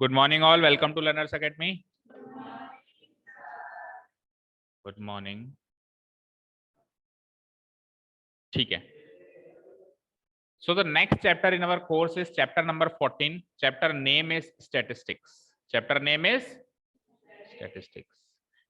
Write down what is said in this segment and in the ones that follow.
Good morning all, welcome to learners academy. Good morning. ठीक है, so the next chapter in our course is chapter number 14. Chapter name is statistics. Chapter name is statistics.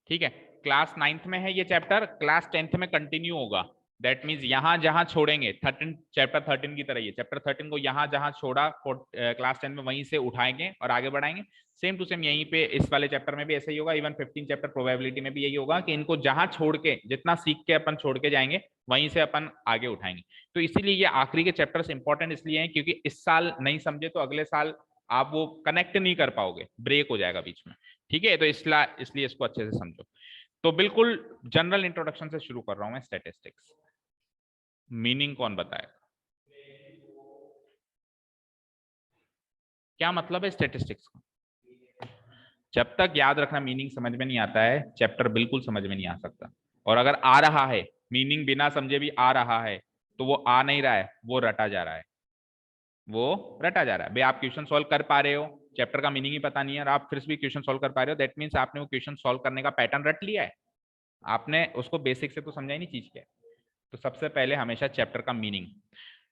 ठीक है, class 9th में है ये chapter, class 10th में continue होगा। That means यहाँ जहां छोड़ेंगे 13 चैप्टर 13 की तरह ये चैप्टर 13 को यहाँ जहां छोड़ा क्लास 10 में वहीं से उठाएंगे और आगे बढ़ाएंगे। सेम टू सेम यहीं पे इस वाले चैप्टर में भी ऐसा ही होगा। इवन 15 चैप्टर प्रोबेबिलिटी में भी यही होगा कि इनको जहां छोड़ के जितना सीख के अपन छोड़ के जाएंगे वहीं से अपन आगे उठाएंगे। तो इसीलिए ये आखिरी के चैप्टर्स इंपॉर्टेंट इसलिए हैं क्योंकि इस साल नहीं समझे तो अगले साल आप वो कनेक्ट नहीं कर पाओगे, ब्रेक हो जाएगा बीच में। ठीक है, तो इसलिए इसको अच्छे से समझो। तो बिल्कुल जनरल इंट्रोडक्शन से शुरू कर रहा हूं मैं। स्टैटिस्टिक्स मीनिंग कौन बताएगा? क्या मतलब है स्टैटिस्टिक्स का? जब तक याद रखना मीनिंग समझ में नहीं आता है, चैप्टर बिल्कुल समझ में नहीं आ सकता। और अगर आ रहा है, मीनिंग बिना समझे भी आ रहा है, तो वो आ नहीं रहा है, वो रटा जा रहा है। वो रटा जा रहा है। भाई आप क्वेश्चन सॉल्व कर पा रहे हो, चैप्टर का मीनिंग ही पता नहीं है और आप फिर भी क्वेश्चन सॉल्व कर पा रहे हो, दैट मीन्स आपने वो क्वेश्चन सॉल्व करने का पैटर्न रट लिया है। आपने उसको बेसिक से तो समझा ही नहीं चीज क्या है। तो सबसे पहले हमेशा चैप्टर का meaning,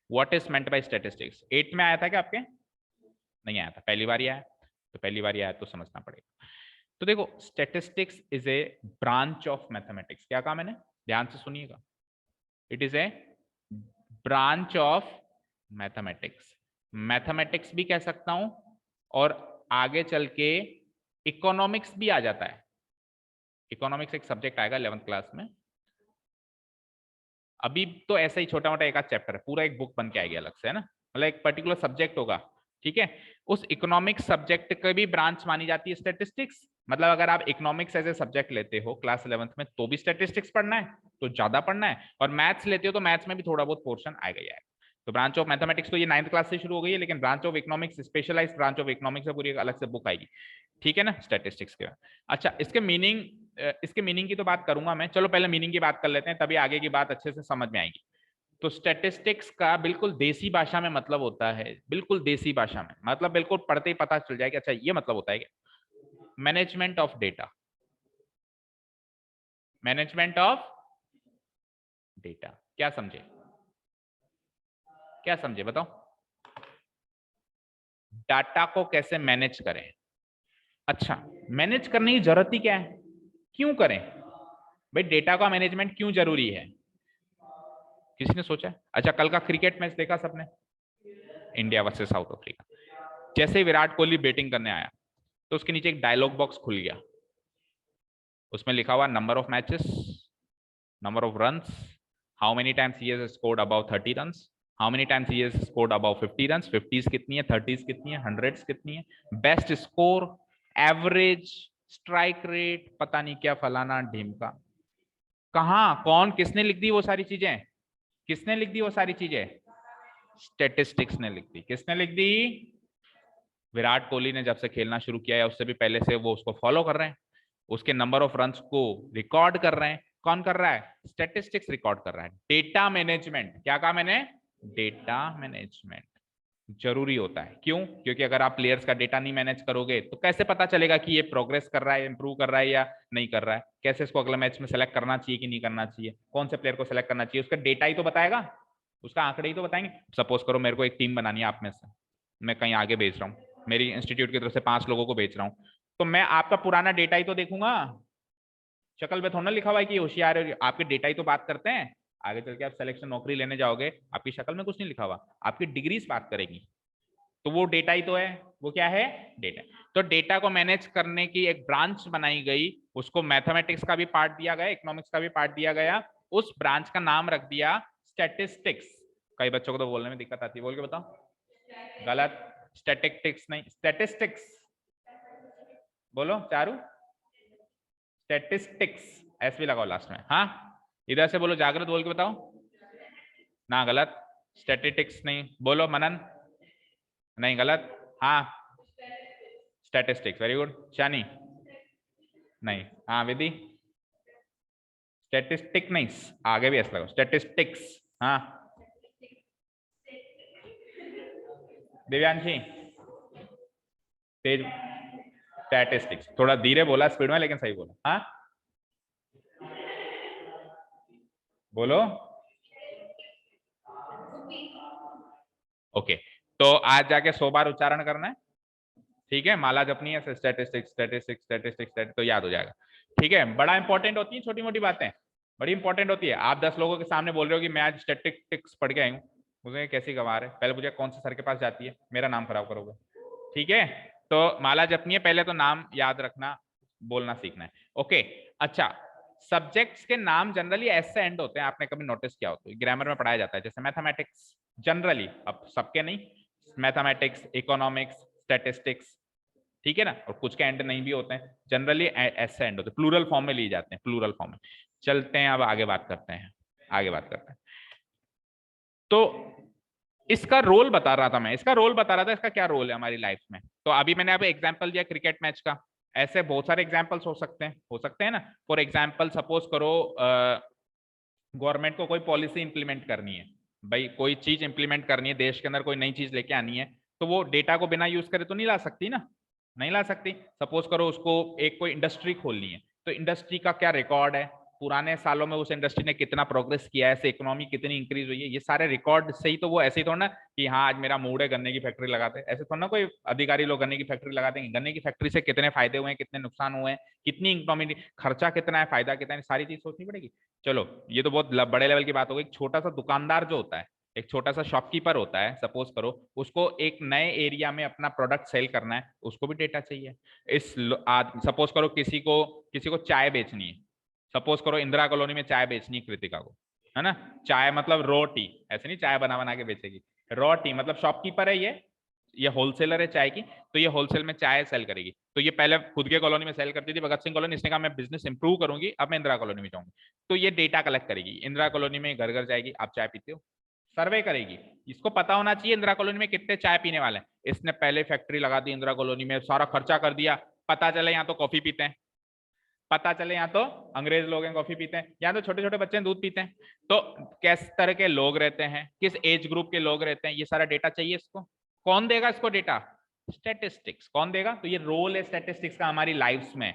what is meant by statistics. 8 में आया था क्या आपके? नहीं आया था, पहली बार ही आया। तो पहली बार ही आया तो समझना पड़ेगा। तो देखो, statistics is a branch of mathematics. क्या कहा मैंने? ध्यान से सुनिएगा। It is a branch of mathematics. Mathematics भी कह सकता हूं और आगे चल के इकोनॉमिक्स भी आ जाता है। इकोनॉमिक्स एक सब्जेक्ट आएगा 11th क्लास में। अभी तो ऐसा ही छोटा मोटा एक आध चैप्टर है, पूरा एक बुक बन के आएगी अलग से, है ना। मतलब एक पर्टिकुलर सब्जेक्ट होगा। ठीक है, उस इकोनॉमिक्स सब्जेक्ट की भी ब्रांच मानी जाती है स्टैटिस्टिक्स। मतलब अगर आप इकोनॉमिक्स एज ए सब्जेक्ट लेते हो क्लास 11th में तो भी स्टैटिस्टिक्स पढ़ना है, तो ज्यादा पढ़ना है। और मैथ्स लेते हो तो मैथ्स में भी थोड़ा बहुत पोर्शन आएगा ही आएगा। तो ब्रांच ऑफ मैथमेटिक्स तो ये 9th क्लास से शुरू हो गई है, लेकिन branch of economics, specialised branch of economics से पूरी एक अलग से बुक आएगी। ठीक है ना, स्टैटिस्टिक्स के। अच्छा, इसके मीनिंग की तो बात करूंगा मैं। चलो पहले मीनिंग की बात कर लेते हैं, तभी आगे की बात अच्छे से समझ में आएगी। तो स्टैटिस्टिक्स का बिल्कुल देसी भाषा में मतलब होता है, बिल्कुल देसी भाषा में मतलब बिल्कुल पढ़ते ही पता चल जाएगा। अच्छा, ये मतलब होता है क्या? Management of data. Management of data. क्या समझे? क्या समझे बताओ? डाटा को कैसे मैनेज करें। अच्छा, मैनेज करने की जरूरत ही क्या है? क्यों करें भाई? डेटा का मैनेजमेंट क्यों जरूरी है? किसी ने सोचा है? अच्छा, कल का क्रिकेट मैच देखा सबने? India versus south Africa. जैसे ही विराट कोहली बैटिंग करने आया तो उसके नीचे एक डायलॉग बॉक्स खुल गया। उसमें लिखा हुआ number of matches, number of runs, how many times he has scored about 30 runs, how many times he has scored about 50 runs, 50s कितनी है, 30s कितनी है, 100s कितनी है, best score, average, strike rate, पता नहीं क्या फलाना ढीमका। कहाँ, कौन, किसने लिख दी वो सारी चीजें? किसने लिख दी वो सारी चीजें? स्टेटिस्टिक्स ने लिख दी। किसने लिख दी? विराट कोहली ने जब से खेलना शुरू किया है उससे भी पहले से वो उसको फॉलो कर रहे हैं। उसके नंबर ऑफ रन्स को रिकॉर्ड कर रहे हैं। कौन कर रहा है? स्टैटिस्टिक्स रिकॉर्ड कर रहा है। Data management. क्या कहा मैंने? डेटा मैनेजमेंट जरूरी होता है। क्यों? क्योंकि अगर आप प्लेयर्स का डेटा नहीं मैनेज करोगे तो कैसे पता चलेगा कि ये प्रोग्रेस कर रहा है, इंप्रूव कर रहा है या नहीं कर रहा है? कैसे इसको अगले मैच में सेलेक्ट करना चाहिए कि नहीं करना चाहिए, कौन से प्लेयर को सेलेक्ट करना चाहिए? उसका डेटा ही तो बताएगा, उसका आंकड़े ही तो बताएंगे। सपोज करो मेरे को एक टीम बनानी है आप में से, मैं कहीं आगे भेज रहा हूँ, मेरी इंस्टीट्यूट की तरफ से 5 लोगों को भेज रहा हूँ, तो मैं आपका पुराना डेटा ही तो देखूंगा। शक्ल पे थोड़ा ना लिखा हुआ है कि होशियार है, आपके डेटा ही तो बात करते हैं। आगे चल के आप सिलेक्शन नौकरी लेने जाओगे, आपकी शक्ल में कुछ नहीं लिखा हुआ, आपकी डिग्रीज बात करेगी। तो वो डेटा ही तो है। वो क्या है? डेटा। तो डेटा को मैनेज करने की एक ब्रांच बनाई गई, उसको मैथमेटिक्स का भी पार्ट दिया गया, इकोनॉमिक्स का भी पार्ट दिया गया। उस ब्रांच का नाम रख दिया स्टैटिस्टिक्स। कई बच्चों को तो बोलने में दिक्कत आती है, बोल के बताओ। गलत, स्टैटिस्टिक्स नहीं, स्टैटिस्टिक्स। बोलो चारू, स्टैटिस्टिक्स। एस भी लगाओ लास्ट में। हाँ, इधर से बोलो जागृत, बोल के बताओ ना। गलत, स्टैटिस्टिक्स नहीं। बोलो मनन, नहीं गलत। हाँ, स्टैटिस्टिक्स। Very good. शानी नहीं। हाँ विधि, स्टैटिस्टिक नहीं, आगे भी ऐसा लगाओ, स्टैटिस्टिक्स। हाँ दिव्यांशी, तेज, स्टैटिस्टिक्स। थोड़ा धीरे बोला, स्पीड में, लेकिन सही बोला। हाँ बोलो। ओके, तो आज जाके 100 बार उच्चारण करना है, ठीक है। माला जपनी है, स्टैटिस्टिक्स स्टैटिस्टिक्स स्टैटिस्टिक्स, तो याद हो जाएगा, ठीक है। बड़ा इंपॉर्टेंट होती है छोटी मोटी बातें, बड़ी इंपॉर्टेंट होती है। आप 10 लोगों के सामने बोल रहे हो कि मैं आज स्टैटिस्टिक्स पढ़ के आई हूँ, मुझे कैसी गवार है, पहले मुझे कौन से सर के पास जाती है, मेरा नाम खराब करोगे, ठीक है। तो माला जपनी है, पहले तो नाम याद रखना, बोलना सीखना है, ओके। अच्छा, सब्जेक्ट्स के नाम जनरली एस से एंड होते हैं, आपने कभी नोटिस किया हो तो, ग्रामर में पढ़ाया जाता है। जैसे मैथमेटिक्स जनरली, अब सबके नहीं, मैथमेटिक्स, इकोनॉमिक्स, स्टैटिस्टिक्स, ठीक है ना, और कुछ के एंड नहीं भी होते हैं, जनरली एस से एंड होते हैं, प्लूरल फॉर्म में लिए जाते हैं, प्लूरल फॉर्म में। चलते हैं, अब आगे बात करते हैं, आगे बात करते हैं। तो इसका रोल बता रहा था मैं, इसका रोल बता रहा था, इसका क्या रोल है हमारी लाइफ में। तो अभी मैंने अब एग्जांपल दिया क्रिकेट मैच का, ऐसे बहुत सारे एग्जांपल्स हो सकते हैं ना। फॉर एग्जांपल सपोज करो गवर्नमेंट को कोई पॉलिसी इंप्लीमेंट करनी है, भाई कोई चीज इंप्लीमेंट करनी है देश के अंदर, कोई नई चीज लेके आनी है, तो वो डेटा को बिना यूज करे तो नहीं ला सकती ना, नहीं ला सकती। सपोज करो उसको एक कोई इंडस्ट्री खोलनी है, तो इंडस्ट्री का क्या रिकॉर्ड है, पुराने सालों में उस इंडस्ट्री ने कितना प्रोग्रेस किया है, इकोनॉमी कितनी इंक्रीज हुई है, ये सारे रिकॉर्ड से ही तो वो ऐसे ही थोड़ा ना कि हाँ आज मेरा मूड है गन्ने की फैक्ट्री लगाते हैं, ऐसे थोड़ा ना कोई अधिकारी लोग गन्ने की फैक्ट्री लगाते हैं। गन्ने की फैक्ट्री से कितने फायदे हुए हैं, कितने नुकसान हुए हैं, कितनी इकोनॉमी, खर्चा कितना है, फायदा कितना है, सारी चीज सोचनी पड़ेगी। चलो ये तो बहुत बड़े लेवल की बात हो गई। छोटा सा दुकानदार जो होता है, एक छोटा सा शॉपकीपर होता है, सपोज करो उसको एक नए एरिया में अपना प्रोडक्ट सेल करना है, उसको भी डेटा चाहिए। सपोज करो किसी को चाय बेचनी है, सपोज करो इंदिरा कॉलोनी में चाय बेचनी है कृतिका को, है ना। चाय मतलब रो टी, ऐसे नहीं चाय बना बना के बेचेगी, रो टी मतलब शॉपकीपर है ये होलसेलर है चाय की, तो ये होलसेल में चाय सेल करेगी। तो ये पहले खुद के कॉलोनी में सेल करती थी, भगत सिंह कॉलोनी, इसने कहा मैं बिजनेस इंप्रूव करूंगी, अब मैं इंदिरा कॉलोनी में जाऊंगी, तो ये डेटा कलेक्ट करेगी, इंदिरा कॉलोनी में घर घर जाएगी, आप चाय पीते हो, सर्वे करेगी। इसको पता होना चाहिए इंदिरा कॉलोनी में कितने चाय पीने वाले हैं। इसने पहले फैक्ट्री लगा दी इंदिरा कॉलोनी में, सारा खर्चा कर दिया, पता चले यहाँ तो कॉफी पीते हैं, पता चले यहाँ तो अंग्रेज लोग हैं कॉफी पीते हैं, यहाँ तो छोटे छोटे बच्चे दूध पीते हैं, तो किस तरह के लोग रहते हैं, किस एज ग्रुप के लोग रहते हैं, ये सारा डेटा चाहिए इसको। कौन देगा इसको डेटा, स्टैटिस्टिक्स। कौन देगा, तो ये रोल है स्टैटिस्टिक्स का हमारी लाइफ में,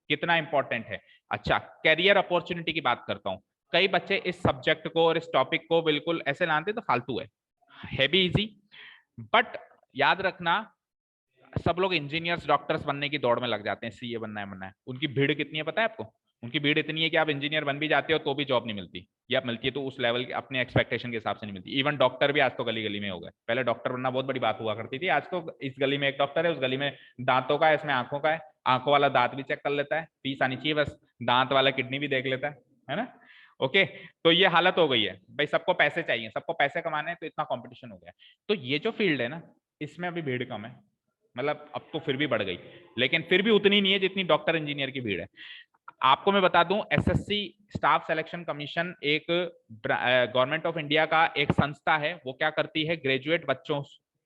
कितना इंपॉर्टेंट है। अच्छा, कैरियर अपॉर्चुनिटी की बात करता हूँ। कई बच्चे इस सब्जेक्ट को और इस टॉपिक को बिल्कुल ऐसे लाते तो फालतू है भी इजी, बट याद रखना सब लोग इंजीनियर्स डॉक्टर्स बनने की दौड़ में लग जाते हैं, सीए बनना है। उनकी भीड़ कितनी है पता है आपको, उनकी भीड़ इतनी है कि आप इंजीनियर बन भी जाते हो तो भी जॉब नहीं मिलती, या मिलती है तो उस लेवल के अपने एक्सपेक्टेशन के हिसाब से नहीं मिलती। इवन डॉक्टर भी आज तो गली गली में हो गए, पहले डॉक्टर बनना बहुत बड़ी बात हुआ करती थी, आज तो इस गली में एक डॉक्टर है, उस गली में दांतों का है, इसमें आंखों का है, आंखों वाला दांत भी चेक कर लेता है, फीस आनी चाहिए बस, दांत वाला किडनी भी देख लेता है ना। ओके, तो ये हालत हो गई है भाई, सबको पैसे चाहिए, सबको पैसे कमाने हैं, तो इतना कंपटीशन हो गया। तो ये जो फील्ड है ना, इसमें अभी भीड़ कम है, मतलब अब तो फिर भी बढ़ गई, लेकिन फिर भी उतनी नहीं है जितनी डॉक्टर इंजीनियर की भीड़ है। आपको मैं बता दूं, एसएससी स्टाफ सिलेक्शन कमीशन एक गवर्नमेंट ऑफ इंडिया का एक संस्था है, वो क्या करती है, ग्रेजुएट बच्चों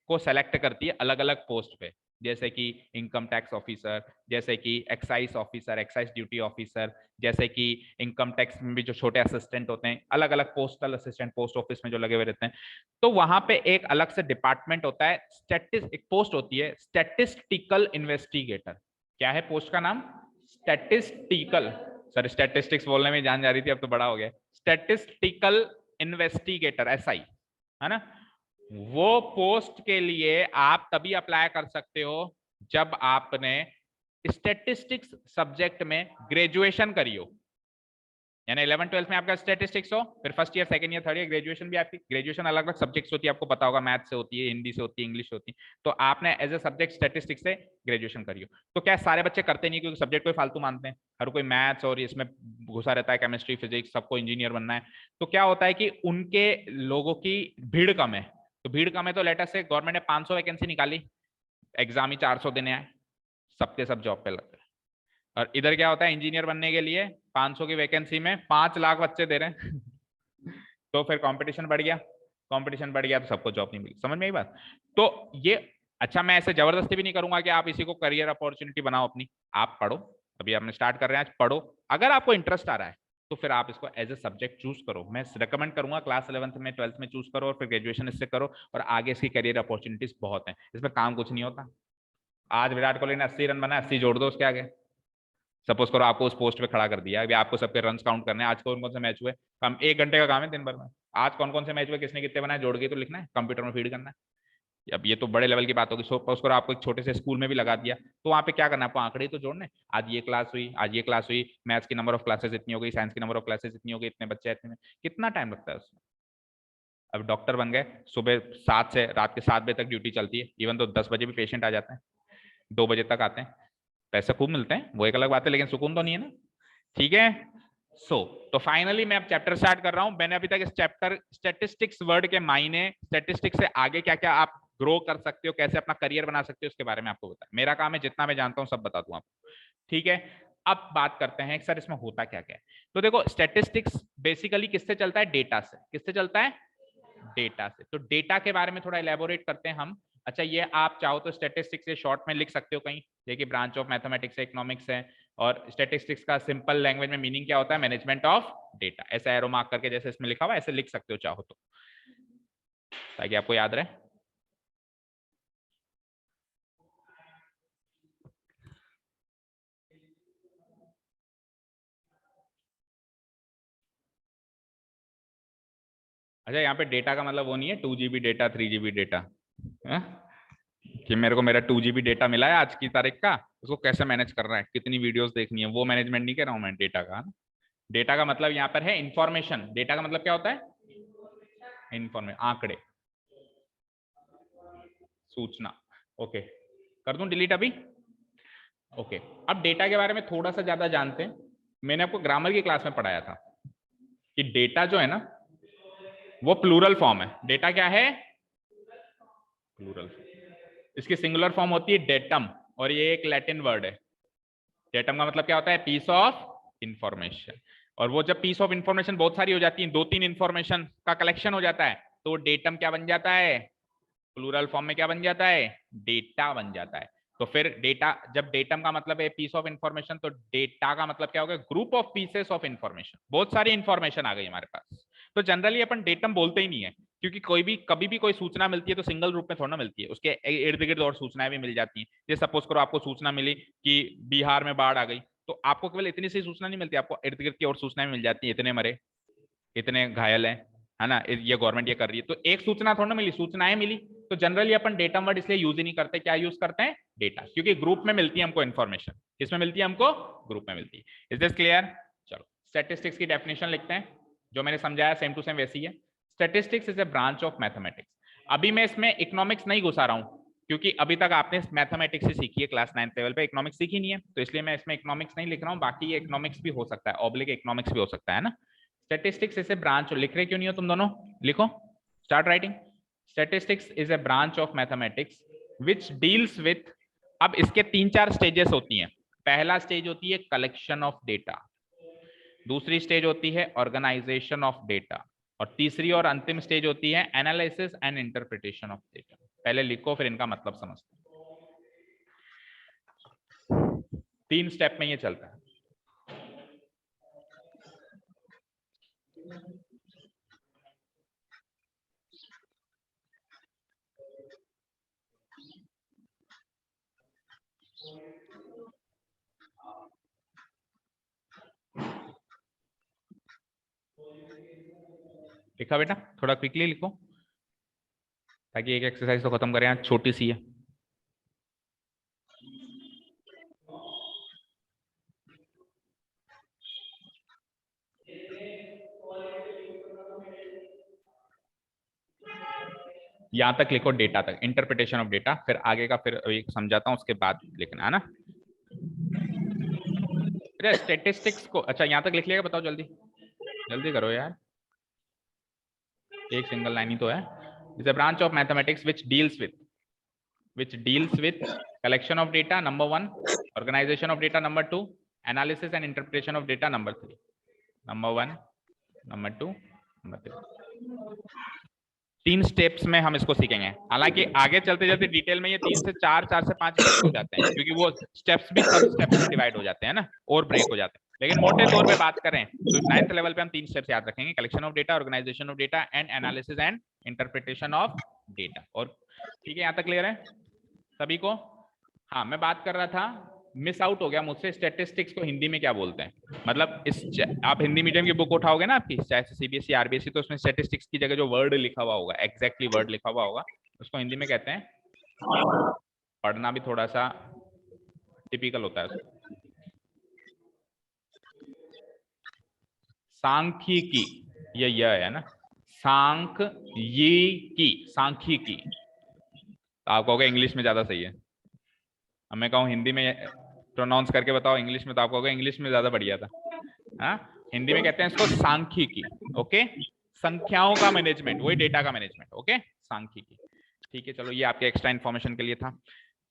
को सेलेक्ट करती है अलग अलग पोस्ट पे, जैसे कि इनकम टैक्स ऑफिसर, जैसे कि excise officer, excise duty officer, जैसे कि इनकम टैक्स में भी जो छोटे असिस्टेंट होते हैं, अलग अलग पोस्टल असिस्टेंट पोस्ट ऑफिस में जो लगे हुए रहते हैं, तो वहां पे एक अलग से डिपार्टमेंट होता है, एक पोस्ट होती है स्टैटिस्टिकल इन्वेस्टिगेटर। क्या है पोस्ट का नाम, स्टैटिस्टिकल, सर स्टैटिस्टिक्स बोलने में जान जा रही थी, अब तो बड़ा हो गया, स्टैटिस्टिकल इन्वेस्टिगेटर, एसआई, है ना। वो पोस्ट के लिए आप तभी अप्लाई कर सकते हो जब आपने स्टैटिस्टिक्स सब्जेक्ट में ग्रेजुएशन करी हो, यानी 11 12 में आपका स्टैटिस्टिक्स हो, फिर first year second year third year graduation भी आपकी, ग्रेजुएशन अलग अलग सब्जेक्ट्स होती है, आपको पता होगा, मैथ से होती है, हिंदी से होती है, इंग्लिश से होती है, तो आपने एज ए सब्जेक्ट स्टैटिस्टिक्स से ग्रेजुएशन करी हो। तो क्या सारे बच्चे करते नहीं, क्योंकि सब्जेक्ट को फालतू मानते हैं, हर कोई मैथ्स और इसमें घुसा रहता है, केमिस्ट्री फिजिक्स, सबको इंजीनियर बनना है। तो क्या होता है कि उनके लोगों की भीड़ कम है, तो भीड़ कम है तो लेटेस्ट से गवर्नमेंट ने 500 वैकेंसी निकाली, एग्जाम ही 400 देने आए, सबके सब जॉब पे लग गए। और इधर क्या होता है, इंजीनियर बनने के लिए 500 की वैकेंसी में 5 लाख बच्चे दे रहे हैं तो फिर कंपटीशन बढ़ गया, कंपटीशन बढ़ गया तो सबको जॉब नहीं मिली, समझ में आई बात। तो ये, अच्छा मैं ऐसे जबरदस्ती भी नहीं करूंगा कि आप इसी को करियर अपॉर्चुनिटी बनाओ अपनी, आप पढ़ो, अभी आपने स्टार्ट कर रहे हैं आज पढ़ो, अगर आपको इंटरेस्ट आ रहा है तो फिर आप इसको एज ए सब्जेक्ट चूज करो। मैं रिकमेंड करूंगा क्लास 11th में 12th में चूज करो और फिर ग्रेजुएशन इससे करो, और आगे इसकी करियर अपॉर्चुनिटीज बहुत हैं, इसमें काम कुछ नहीं होता, आज विराट कोहली ने 80 रन बनाए, 80 जोड़ दो उसके आगे। सपोज करो आपको उस पोस्ट पे खड़ा कर दिया, अभी आपको सबके रन काउंट करने हैं, आज कौन कौन से मैच हुए, हम 1 घंटे का काम है दिन भर में, आज कौन कौन से मैच हुए, किसने कितने बनाए, जोड़ के तो लिखना है, कंप्यूटर में फीड करना है। अब ये तो बड़े लेवल की बात होगी। सपोज करो आपको एक छोटे से स्कूल में भी लगा दिया, तो वहाँ पे क्या करना है, आपको आंकड़े तो जोड़ने, आज ये क्लास हुई, आज ये क्लास हुई, मैथ्स की नंबर ऑफ क्लासेस इतनी हो गई, साइंस की नंबर ऑफ क्लासेस इतनी हो गई, इतने बच्चे इतने, कितना टाइम लगता है उसमें। अब डॉक्टर बन गए, सुबह 7 से रात के 7 बजे तक ड्यूटी चलती है, इवन तो 10 बजे भी पेशेंट आ जाते हैं, 2 बजे तक आते हैं, पैसे खूब मिलते हैं, वो एक अलग बात है, लेकिन सुकून तो नहीं है ना। ठीक है। तो फाइनली मैं अब चैप्टर स्टार्ट कर रहा हूं। मैंने अभी तक इस चैप्टर स्टैटिस्टिक्स वर्ड के मायने, स्टैटिस्टिक्स से आगे क्या क्या आप ग्रो कर सकते हो, कैसे अपना करियर बना सकते हो, उसके बारे में आपको बताया। मेरा काम है जितना मैं जानता हूं सब बता दूं आपको। ठीक है। अब बात करते हैं सर इसमें होता क्या क्या है। तो देखो स्टैटिस्टिक्स बेसिकली किससे चलता है, डेटा से। किससे चलता है, डेटा से। तो डेटा के बारे में थोड़ा इलेबोरेट करते हैं हम। अच्छा, ये आप चाहो तो स्टैटिस्टिक्स से शॉर्ट में लिख सकते हो कहीं, देखिए ब्रांच ऑफ मैथमेटिक्स है, इकोनॉमिक्स है, और स्टैटिस्टिक्स का सिंपल लैंग्वेज में मीनिंग क्या होता है, मैनेजमेंट ऑफ डेटा। ऐसा एरो मार्क करके जैसे इसमें लिखा हुआ ऐसे लिख सकते हो चाहो तो, ताकि आपको याद रहे। अच्छा, यहाँ पे डेटा का मतलब वो नहीं है 2 GB डेटा, 3 GB डेटा, कि मेरे को मेरा 2 GB डेटा मिला है आज की तारीख का, उसको कैसे मैनेज करना है, कितनी वीडियोस देखनी है, वो मैनेजमेंट नहीं कर रहा हूँ मैं डेटा का। डेटा का मतलब यहाँ पर है इंफॉर्मेशन। डेटा का मतलब क्या होता है, इंफॉर्मेशन, आंकड़े, सूचना। ओके, कर दूं डिलीट अभी। ओके, अब डेटा के बारे में थोड़ा सा ज्यादा जानते हैं। मैंने आपको ग्रामर की क्लास में पढ़ाया था कि डेटा जो है ना वो प्लूरल फॉर्म है। डेटा क्या है, प्लूरल। इसकी सिंगुलर फॉर्म होती है डेटम, और ये एक लैटिन वर्ड है। डेटम का मतलब क्या होता है, पीस ऑफ इंफॉर्मेशन। और वो जब पीस ऑफ इंफॉर्मेशन बहुत सारी हो जाती है, 2-3 इंफॉर्मेशन का कलेक्शन हो जाता है, तो डेटम क्या बन जाता है, प्लूरल फॉर्म में क्या बन जाता है, डेटा बन जाता है। तो फिर डेटा, जब डेटम का मतलब है पीस ऑफ इंफॉर्मेशन, तो डेटा का मतलब क्या होगा, group of pieces of information. बहुत सारी इंफॉर्मेशन आ गई हमारे पास। तो जनरली अपन डेटम बोलते ही नहीं है, क्योंकि कोई भी कभी भी कोई सूचना मिलती है तो सिंगल रूप में थोड़ा ना मिलती है, उसके इर्द गिर्द और सूचनाएं भी मिल जाती हैं। जैसे सपोज करो आपको सूचना मिली कि बिहार में बाढ़ आ गई, तो आपको केवल इतनी सी सूचना नहीं मिलती, आपको इर्द गिर्द की और सूचनाएं मिल जाती है, इतने मरे, इतने घायल हैं, है ना, ये गवर्नमेंट ये कर रही है। तो एक सूचना थोड़ा ना मिली, सूचनाएं मिली। तो जनरली अपन डेटा वर्ड इसलिए यूज ही नहीं करते, क्या यूज करते हैं, डेटा, क्योंकि ग्रुप में मिलती है हमको इन्फॉर्मेशन। किसमें मिलती है हमको, ग्रुप में मिलती है। Is this clear. चलो स्टैटिस्टिक्स की डेफिनेशन लिखते हैं, जो मैंने समझाया सेम टू सेम वैसी है। Statistics is a branch of mathematics. अभी मैं इसमें इकोनॉमिक्स नहीं घुसा रहा हूं, क्योंकि अभी तक आपने मैथमेटिक्स ही सीखी है, क्लास 9th लेवल पे इकोनॉमिक्स सीखी नहीं है, तो इसलिए मैं इसमें इकोनॉमिक्स नहीं लिख रहा हूँ। बाकी ये इकोनॉमिक्स भी हो सकता है, ऑब्लिक इकोनॉमिक्स भी हो सकता है ना। स्टैटिस्टिक्स इज ए ब्रांच, लिख रहे क्यों नहीं हो तुम दोनों, लिखो, start writing. Statistics is a branch of mathematics which deals with, अब इसके 3-4 स्टेजेस होती हैं। पहला स्टेज होती है कलेक्शन ऑफ डेटा, दूसरी स्टेज होती है ऑर्गेनाइजेशन ऑफ डेटा, और तीसरी और अंतिम स्टेज होती है analysis and interpretation of data. पहले लिखो फिर इनका मतलब समझते हैं। 3 स्टेप में ये चलता है। लिखा बेटा, थोड़ा क्विकली लिखो, ताकि एक एक्सरसाइज तो खत्म करें, यहाँ छोटी सी है। यहां तक लिखो, डेटा तक, इंटरप्रिटेशन ऑफ डेटा, फिर आगे का फिर एक समझाता हूं, उसके बाद लिखना है ना। अरे स्टेटिस्टिक्स को, अच्छा यहां तक लिख लिया, बताओ जल्दी जल्दी करो यार, एक सिंगल लाइन ही तो है। Is a branch of mathematics which deals with collection of data number 1, organization of data number 2, analysis and interpretation of data number 3, number 1, number 2, number 3। 3 steps में हम इसको सीखेंगे। हालांकि आगे चलते चलते डिटेल में ये 3 से 4, 4 से 5 हो जाते हैं, क्योंकि वो स्टेप्स भी सब स्टेप्स में डिवाइड हो जाते हैं ना, और ब्रेक हो जाते हैं। लेकिन मोटे तौर पे बात करें तो 9th लेवल पे हम 3 स्टेप्स याद रखेंगे, collection of data, organisation of data and analysis and interpretation of data. और ठीक है, यहाँ तक क्लियर है सभी को। हाँ मैं बात कर रहा था, मिस आउट हो गया मुझसे, स्टैटिस्टिक्स को हिंदी में क्या बोलते हैं, मतलब इस आप हिंदी मीडियम की बुक उठाओगे ना आपकी, चाहे सीबीएसई आरबीएसई, तो उसमें स्टैटिस्टिक्स की जगह जो वर्ड लिखा हुआ होगा, एग्जैक्टली वर्ड लिखा हुआ होगा, उसको हिंदी में कहते हैं, पढ़ना भी थोड़ा सा टिपिकल होता है उसको, सांख्यिकी, ये है ना, सांख्यिकी, सांख्यिकी। तो आप कहोगे इंग्लिश में ज्यादा सही है, अब मैं कहूँ हिंदी में प्रोनाउंस करके बताओ इंग्लिश में, तो आप कहोगे इंग्लिश में ज्यादा बढ़िया था। हाँ, हिंदी में कहते हैं इसको सांख्यिकी। ओके, संख्याओं का मैनेजमेंट, वही डेटा का मैनेजमेंट। ओके, सांख्यिकी। ठीक है, चलो ये आपके एक्स्ट्रा इन्फॉर्मेशन के लिए था।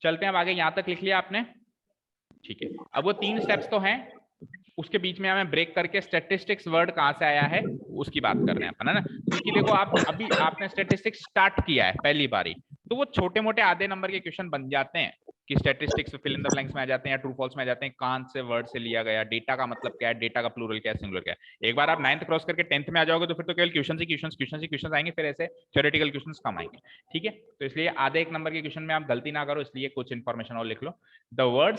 चलते हैं अब आगे, यहां तक लिख लिया आपने? ठीक है, अब वो 3 स्टेप्स तो हैं, उसके बीच में हमें ब्रेक करके स्टैटिस्टिक्स वर्ड कहां से आया है उसकी बात कर रहे हैं अपन, है ना। क्योंकि देखो आप अभी आपने स्टैटिस्टिक्स स्टार्ट किया है पहली बारी, तो वो छोटे मोटे आधे नंबर के क्वेश्चन बन जाते हैं कि statistics fill in the blanks में आ जाते हैं या ट्रू फॉल्स में आ जाते हैं, कहां से वर्ड से लिया गया, डेटा का मतलब क्या है, डेटा का प्लूरल क्या है, सिंगुलर क्या है। एक बार आप 9th क्रॉस करके 10th में आ जाओगे तो फिर तो केवल क्वेश्चन आएंगे, फिर ऐसे थ्योरेटिकल क्वेश्चन कम आएंगे। ठीक है, तो इसलिए आधे एक नंबर के क्वेश्चन में आप गलती ना करो, इसलिए कुछ इन्फॉर्मेशन और लिख लो। The word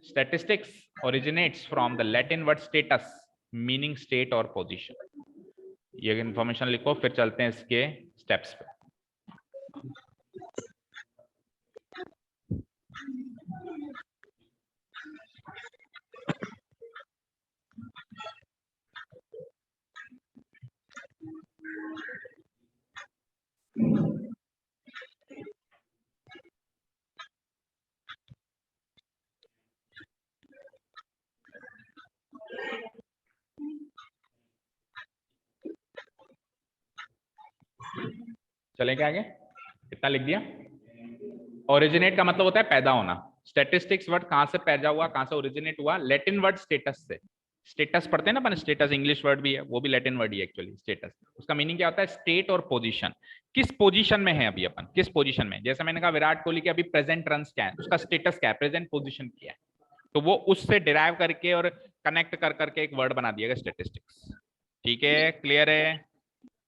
statistics originates from the Latin word status meaning state और position। ये इंफॉर्मेशन लिखो, फिर चलते हैं इसके स्टेप्स पे। चलें क्या आगे, कितना लिख दिया? ओरिजिनेट का मतलब होता है पैदा होना। स्टैटिस्टिक्स वर्ड कहां से पैदा हुआ, कहां से ओरिजिनेट हुआ? लैटिन वर्ड स्टेटस से। स्टेटस पढ़ते हैं ना अपन, स्टेटस इंग्लिश वर्ड भी है, वो भी लैटिन वर्ड ही है एक्चुअली स्टेटस। उसका मीनिंग क्या होता है? स्टेट और पोजीशन। किस पोजीशन में है अभी अपन, किस पोजीशन में, जैसे मैंने कहा विराट कोहली के अभी प्रेजेंट रन्स क्या है, उसका स्टेटस क्या है, प्रेजेंट पोजीशन क्या है, तो वो उससे डिराइव करके और कनेक्ट कर करके एक वर्ड बना दिया गया स्टेटिस्टिक्स। ठीक है, क्लियर है?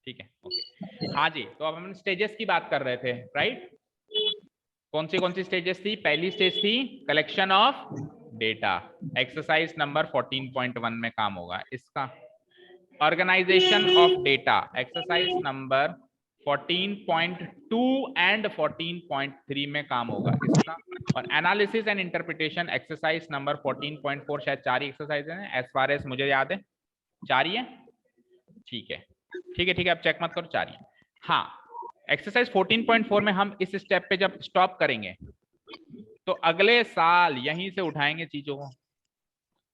ठीक है, ओके। हाँ जी, तो अब हम स्टेजेस की बात कर रहे थे, राइट? कौन सी स्टेजेस थी? पहली स्टेज थी collection of data, exercise number 14.1 में काम होगा इसका। Organisation of data, exercise number 14.2 and 14.3 में काम होगा इसका। और analysis and interpretation, exercise number 14.4, शायद 4 ही एक्सरसाइज है एज फार एज मुझे याद है, 4 ही है। ठीक है, ठीक है, ठीक है, अब चेक मत करो, 4 ही। हाँ, एक्सरसाइज 14.4 में हम इस स्टेप पे जब स्टॉप करेंगे तो अगले साल यहीं से उठाएंगे चीजों को,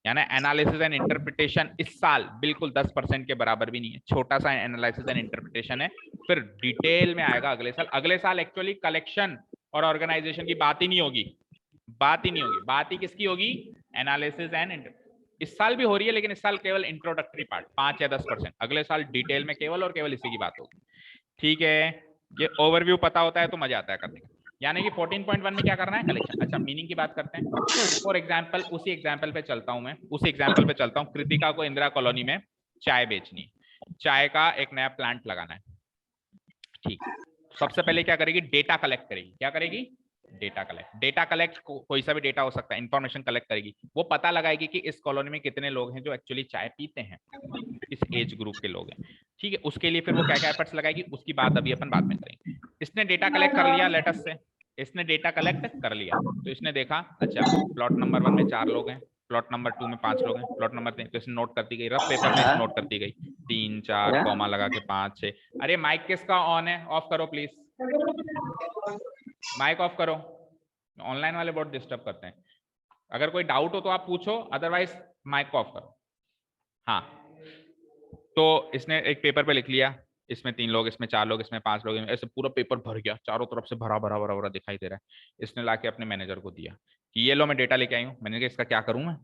यानी एनालिसिस एंड इंटरप्रिटेशन इस साल बिल्कुल 10% के बराबर भी नहीं है, छोटा सा एनालिसिस एंड इंटरप्रिटेशन है, फिर डिटेल में आएगा अगले साल। अगले साल एक्चुअली कलेक्शन और ऑर्गेनाइजेशन की बात ही नहीं होगी, बात ही नहीं होगी, बात ही किसकी होगी? एनालिसिस एंड इस साल भी हो रही है, लेकिन इस साल केवल इंट्रोडक्टरी पार्ट 5 या 10%, अगले साल डिटेल में केवल और केवल इसी की बात होगी। ठीक है, ये ओवरव्यू पता होता है तो मजा आता है करने का। यानी कि 14.1 में क्या करना है? कलेक्शन। अच्छा, मीनिंग की बात करते हैं। फॉर एग्जाम्पल, उसी एग्जाम्पल पे चलता हूं मैं, उसी एग्जाम्पल पे चलता हूं। कृतिका को इंदिरा कॉलोनी में चाय बेचनी, चाय का एक नया प्लांट लगाना है। ठीक, सबसे पहले क्या करेगी? डेटा कलेक्ट करेगी। क्या करेगी? Data collect. डेटा कलेक्ट कोई सा भी डेटा हो सकता है, इंफॉर्मेशन कलेक्ट करेगी। वो पता लगाएगी कि इस कॉलोनी में कितने लोग हैं जो एक्चुअली चाय पीते हैं, इस एज ग्रुप के लोग हैं। ठीक है, उसके लिए फिर वो क्या क्या एफर्ट्स लगाएगी, उसकी बात अभी अपन बाद में करेंगे। इसने डेटा कलेक्ट कर लिया लेटस से, इसने डेटा कलेक्ट कर लिया, तो इसने देखा अच्छा प्लॉट नंबर 1 में 4 लोग हैं, प्लॉट नंबर 2 में 5 लोग हैं, प्लॉट नंबर 3, तो इसने नोट करती गई, रफ पेपर में नोट करती गई, 3 4 कॉमा लगा के 5 6। अरे माइक किसका ऑन है? ऑफ करो प्लीज, माइक ऑफ करो, ऑनलाइन वाले बहुत डिस्टर्ब करते हैं। अगर कोई डाउट हो तो आप पूछो, अदरवाइज माइक ऑफ करो। हाँ, तो इसने एक पेपर पे लिख लिया, इसमें 3 लोग, इसमें 4 लोग, इसमें 5 लोग, ऐसे पूरा पेपर भर गया, चारों तरफ से भरा भरा भरा भरा दिखाई दे रहा है। इसने लाके अपने मैनेजर को दिया कि ये लो मैं डेटा लेके आई हूँ। मैंने कहा इसका क्या करूं मैं?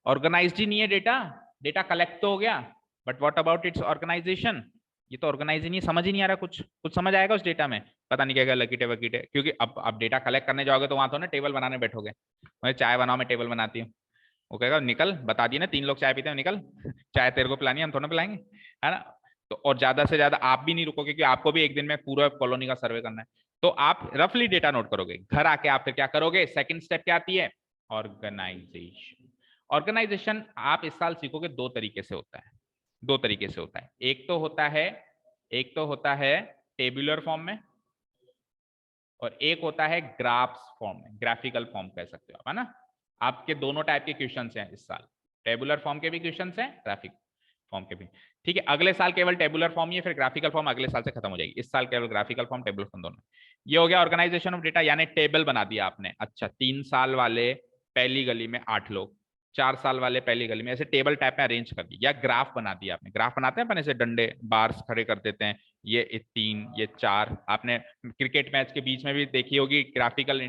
ऑर्गेनाइज्ड ही नहीं है डेटा, डेटा कलेक्ट तो हो गया but what about its organisation? ये तो ऑर्गेनाइज ही नहीं, समझ ही नहीं आ रहा, कुछ समझ आएगा उस डेटा में? पता नहीं क्या लकीटे वकीटे, क्योंकि अब आप डेटा कलेक्ट करने जाओगे तो वहां तो ना टेबल बनाने बैठोगे, मैं चाय बनाओ मैं टेबल बनाती हूँ, वो कहेगा निकल, बता दिए ना 3 लोग चाय पीते हैं, निकल, चाय तेरे को पिलानी है, हम थोड़ा पिलाएंगे, है ना। तो और ज्यादा से ज्यादा आप भी नहीं रुकोगे क्योंकि आपको भी एक दिन में पूरा कॉलोनी का सर्वे करना है। तो आप रफली डेटा नोट करोगे, घर आके आप फिर क्या करोगे, सेकंड स्टेप क्या आती है, ऑर्गेनाइजेशन। ऑर्गेनाइजेशन आप इस साल सीखोगे दो तरीके से होता है, दो तरीके से होता है। एक तो होता है टेबुलर फॉर्म में, और एक होता है ग्राफ्स फॉर्म में, ग्राफिकल फॉर्म कह सकते हो आप, है ना। आपके दोनों टाइप के क्वेश्चंस हैं इस साल, टेबुलर फॉर्म के भी क्वेश्चंस हैं, ग्राफिक फॉर्म के भी। ठीक है, अगले साल केवल टेबुलर फॉर्म ही है, फिर ग्राफिकल फॉर्म अगले साल से खत्म हो जाएगी। इस साल केवल ग्राफिकल फॉर्म, टेबुलर फॉर्म दोनों। ये हो गया ऑर्गेनाइजेशन ऑफ डेटा, यानी टेबल बना दिया आपने। अच्छा, 3 साल वाले पहली गली में 8 लोग, 4 साल वाले पहली गली में, ऐसे टेबल टाइप में अरेंज कर दिया, या ग्राफ बना दिया आपने। ग्राफ बनाते हैं अपन ऐसे, डंडे बार्स खड़े कर देते हैं, ये 3 ये 4। आपने क्रिकेट मैच के बीच में भी देखी होगी, ग्राफिकल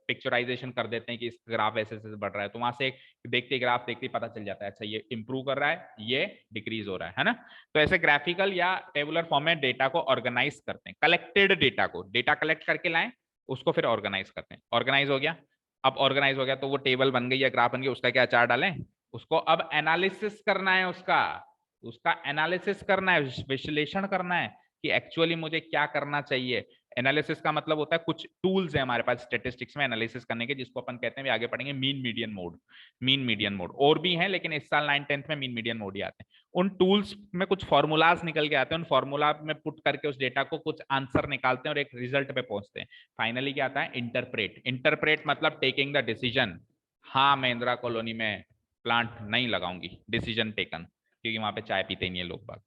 पिक्चराइजेशन कर देते हैं कि इस ग्राफ ऐसे ऐसे बढ़ रहा है, तो वहां से देखते ग्राफ देखते पता चल जाता है, अच्छा ये इंप्रूव कर रहा है, ये डिक्रीज हो रहा है ना। तो ऐसे ग्राफिकल या टेबुलर फॉर्म में डेटा को ऑर्गेनाइज करते हैं, कलेक्टेड डेटा को, डेटा कलेक्ट करके लाएं, उसको फिर ऑर्गेनाइज करते हैं। ऑर्गेनाइज हो गया, अब ऑर्गेनाइज हो गया तो वो टेबल बन गई या ग्राफ बन गया, उसका क्या चार्ट डालें, उसको अब एनालिसिस करना है, उसका उसका एनालिसिस करना है, विश्लेषण करना है कि एक्चुअली मुझे क्या करना चाहिए। एनालिसिस का मतलब होता है, कुछ टूल्स है हमारे पास स्टेटिस्टिक्स में एनालिसिस करने के, जिसको अपन कहते हैं, भी आगे पढ़ेंगे, mean median mode. Mean median mode और भी हैं, लेकिन इस साल 9th-10th में मीन मीडियन मोड ही आते हैं। उन टूल्स में कुछ फॉर्मूलाज निकल के आते हैं, उन फॉर्मूला में पुट करके उस डेटा को कुछ आंसर निकालते हैं और एक रिजल्ट पे पहुंचते हैं। फाइनली क्या आता है, इंटरप्रेट। इंटरप्रेट मतलब टेकिंग द डिसीजन। हाँ, मैं इंदिरा कॉलोनी में प्लांट नहीं लगाऊंगी, डिसीजन टेकन, क्योंकि वहां पे चाय पीते ही नहीं है लोग बाग।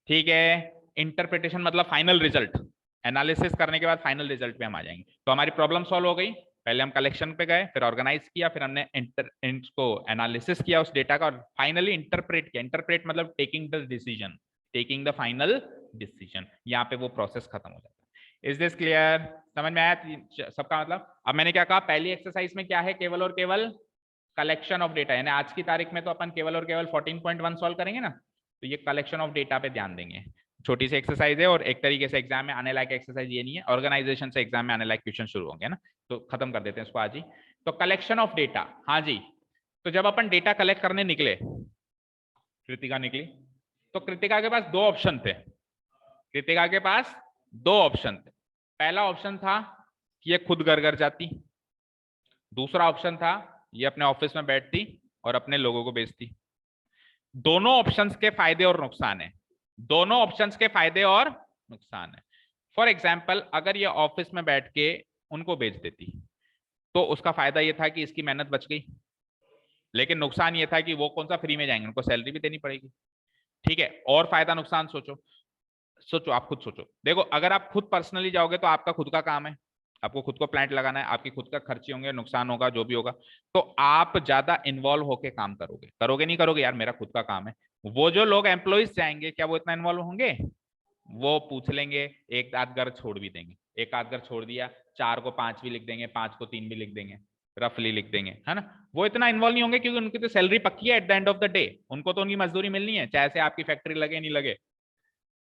ठीक है, इंटरप्रिटेशन मतलब फाइनल रिजल्ट। एनालिसिस करने के बाद फाइनल रिजल्ट पे हम आ जाएंगे। तो हमारी प्रॉब्लम सॉल्व हो गई, पहले हम कलेक्शन पे गए, फिर ऑर्गेनाइज किया, फिर हमने इसको एनालिसिस किया उस डेटा का, और फाइनली इंटरप्रेट किया। इंटरप्रेट मतलब taking the decision, taking the final decision. यहाँ पे वो प्रोसेस खत्म हो जाता है। इज दिस क्लियर, समझ में आया सबका मतलब। अब मैंने क्या कहा, पहली एक्सरसाइज में क्या है, केवल और केवल कलेक्शन ऑफ डेटा, यानी आज की तारीख में तो अपन केवल और केवल 14.1 सॉल्व करेंगे ना, तो ये कलेक्शन ऑफ डेटा पे ध्यान देंगे। छोटी सी एक्सरसाइज है, और एक तरीके से एग्जाम में आने लायक एक्सरसाइज ये नहीं है, ऑर्गेनाइजेशन से एग्जाम में आने लायक क्वेश्चन शुरू होंगे ना, तो खत्म कर देते हैं इसको आज ही। तो कलेक्शन ऑफ डेटा, हाँ जी। तो जब अपन डेटा कलेक्ट करने निकले, कृतिका निकली, तो कृतिका के पास दो ऑप्शन थे। कृतिका के पास दो ऑप्शन थे। पहला ऑप्शन था कि ये खुद घर घर जाती, दूसरा ऑप्शन था ये अपने ऑफिस में बैठती और अपने लोगों को बेचती। दोनों ऑप्शंस के फायदे और नुकसान है, दोनों ऑप्शंस के फायदे और नुकसान है। फॉर एग्जाम्पल, अगर ये ऑफिस में बैठ के उनको बेच देती, तो उसका फायदा ये था कि इसकी मेहनत बच गई, लेकिन नुकसान ये था कि वो कौन सा फ्री में जाएंगे, उनको सैलरी भी देनी पड़ेगी। ठीक है, और फायदा नुकसान सोचो, सोचो, आप खुद सोचो। देखो, अगर आप खुद पर्सनली जाओगे तो आपका खुद का काम है, आपको खुद को प्लांट लगाना है, आपकी खुद का खर्चे होंगे, नुकसान होगा, जो भी होगा, तो आप ज्यादा इन्वॉल्व होके काम करोगे। करोगे नहीं करोगे, यार मेरा खुद का काम है। वो जो लोग एम्प्लॉइज जाएंगे, क्या वो इतना इन्वॉल्व होंगे? वो पूछ लेंगे, एक आध घर छोड़ भी देंगे, एक आध घर छोड़ दिया, 4 को 5 भी लिख देंगे, 5 को 3 भी लिख देंगे, रफली लिख देंगे, है ना। वो इतना इन्वॉल्व नहीं होंगे, क्योंकि उनकी तो सैलरी पक्की है at the end of the day, उनको तो उनकी मजदूरी मिलनी है, चाहे से आपकी फैक्ट्री लगे नहीं लगे।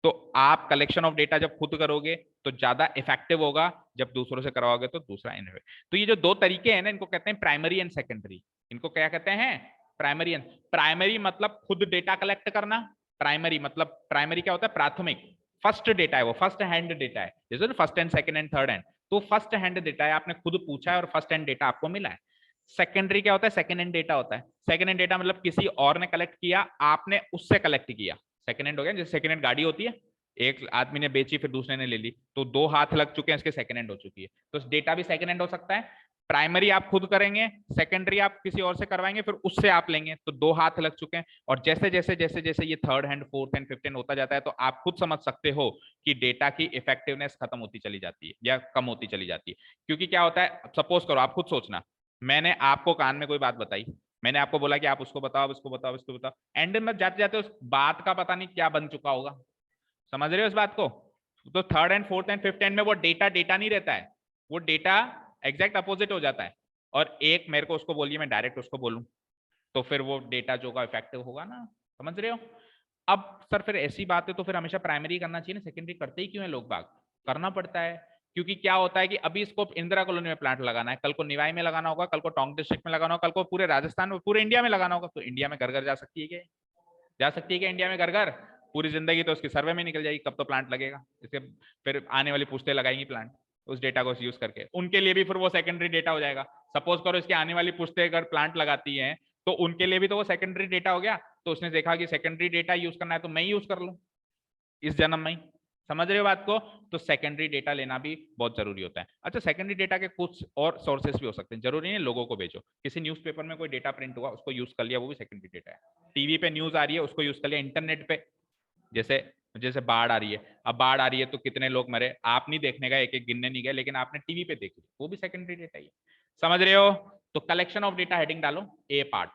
तो आप कलेक्शन ऑफ डेटा जब खुद करोगे तो ज्यादा इफेक्टिव होगा, जब दूसरों से करवाओगे तो दूसरा इनोवेट। तो ये जो दो तरीके हैं ना, इनको कहते हैं प्राइमरी एंड सेकेंडरी। इनको क्या कहते हैं, प्राइमरी एंड। प्राइमरी मतलब खुद डेटा कलेक्ट करना। प्राइमरी मतलब, प्राइमरी क्या होता है, प्राथमिक, फर्स्ट डेटा है, वो फर्स्ट हैंड डेटा है, जैसे first hand, second hand, third hand. तो फर्स्ट हैंड डेटा है, आपने खुद पूछा है और फर्स्ट हैंड डेटा आपको मिला है। सेकेंडरी क्या होता है, सेकंड हैंड डेटा होता है। सेकंड हैंड डेटा मतलब किसी और ने कलेक्ट किया, आपने उससे कलेक्ट किया, सेकंड हैंड हो गया। जैसे सेकंड हैंड गाड़ी होती है, एक आदमी ने बेची फिर दूसरे ने ले ली, तो 2 हाथ लग चुके हैं, इसके सेकंड हैंड हो चुकी है। तो डेटा भी सेकंड हैंड हो सकता है। प्राइमरी आप खुद करेंगे, सेकेंडरी आप किसी और से करवाएंगे, फिर उससे आप लेंगे, तो 2 हाथ लग चुके हैं। और जैसे जैसे जैसे जैसे ये third hand, fourth hand, fifth hand होता जाता है, तो आप खुद समझ सकते हो कि डेटा की इफेक्टिवनेस खत्म होती चली जाती है या कम होती चली जाती है। क्योंकि क्या होता है, सपोज करो, आप खुद सोचना, मैंने आपको कान में कोई बात बताई, मैंने आपको बोला कि आप उसको बताओ, उसको बताओ, उसको बताओ, एंड में जाते जाते उस बात का पता नहीं क्या बन चुका होगा। समझ रहे हो इस बात को? तो third and fourth and fifth and में वो डेटा डेटा नहीं रहता है, वो डेटा एग्जैक्ट अपोजिट हो जाता है। और एक मेरे को उसको बोलिए, मैं डायरेक्ट उसको बोलूं, तो फिर वो डेटा जो का इफेक्टिव होगा ना। समझ रहे हो? अब सर फिर ऐसी बात है तो फिर हमेशा प्राइमरी करना चाहिए ना, सेकेंडरी करते ही क्यों है लोग बाग? करना पड़ता है, क्योंकि क्या होता है कि अभी इसको इंदिरा कॉलोनी में प्लांट लगाना है, कल को निवाई में लगाना होगा, कल को टोंक डिस्ट्रिक्ट में लगाना होगा, कल को पूरे राजस्थान में, पूरे इंडिया में लगाना होगा। तो इंडिया में घर घर जा सकती है क्या? जा सकती है क्या इंडिया में घर घर? पूरी जिंदगी तो उसकी सर्वे में निकल जाएगी, कब तो प्लांट लगेगा, इसके फिर आने वाली पुश्तें लगाएंगी प्लांट उस डेटा को यूज करके, उनके लिए भी फिर वो सेकेंडरी डेटा हो जाएगा। सपोज करो इसकी आने वाली पुश्तें अगर प्लांट लगाती हैं तो उनके लिए भी तो वो सेकेंडरी डेटा हो गया। तो उसने देखा कि सेकेंडरी डेटा यूज करना है तो मैं ही यूज कर लूं इस जन्म में ही। समझ रहे हो बात को? तो सेकेंडरी डेटा लेना भी बहुत जरूरी होता है। अच्छा, सेकेंडरी डेटा के कुछ और सोर्सेस भी हो सकते हैं, जरूरी नहीं लोगों को भेजो। किसी न्यूज़पेपर में कोई डेटा प्रिंट हुआ उसको यूज कर लिया, वो भी सेकेंडरी डेटा है। टीवी पे न्यूज आ रही है उसको यूज कर लिया। इंटरनेट पे जैसे जैसे बाढ़ आ रही है, अब बाढ़ आ रही है तो कितने लोग मरे आप नहीं देखने गए, एक एक गिनने नहीं गए, लेकिन आपने टीवी पे देख लिया, वो भी सेकेंडरी डेटा ही है। समझ रहे हो? तो कलेक्शन ऑफ डेटा हेडिंग डालो ए पार्ट,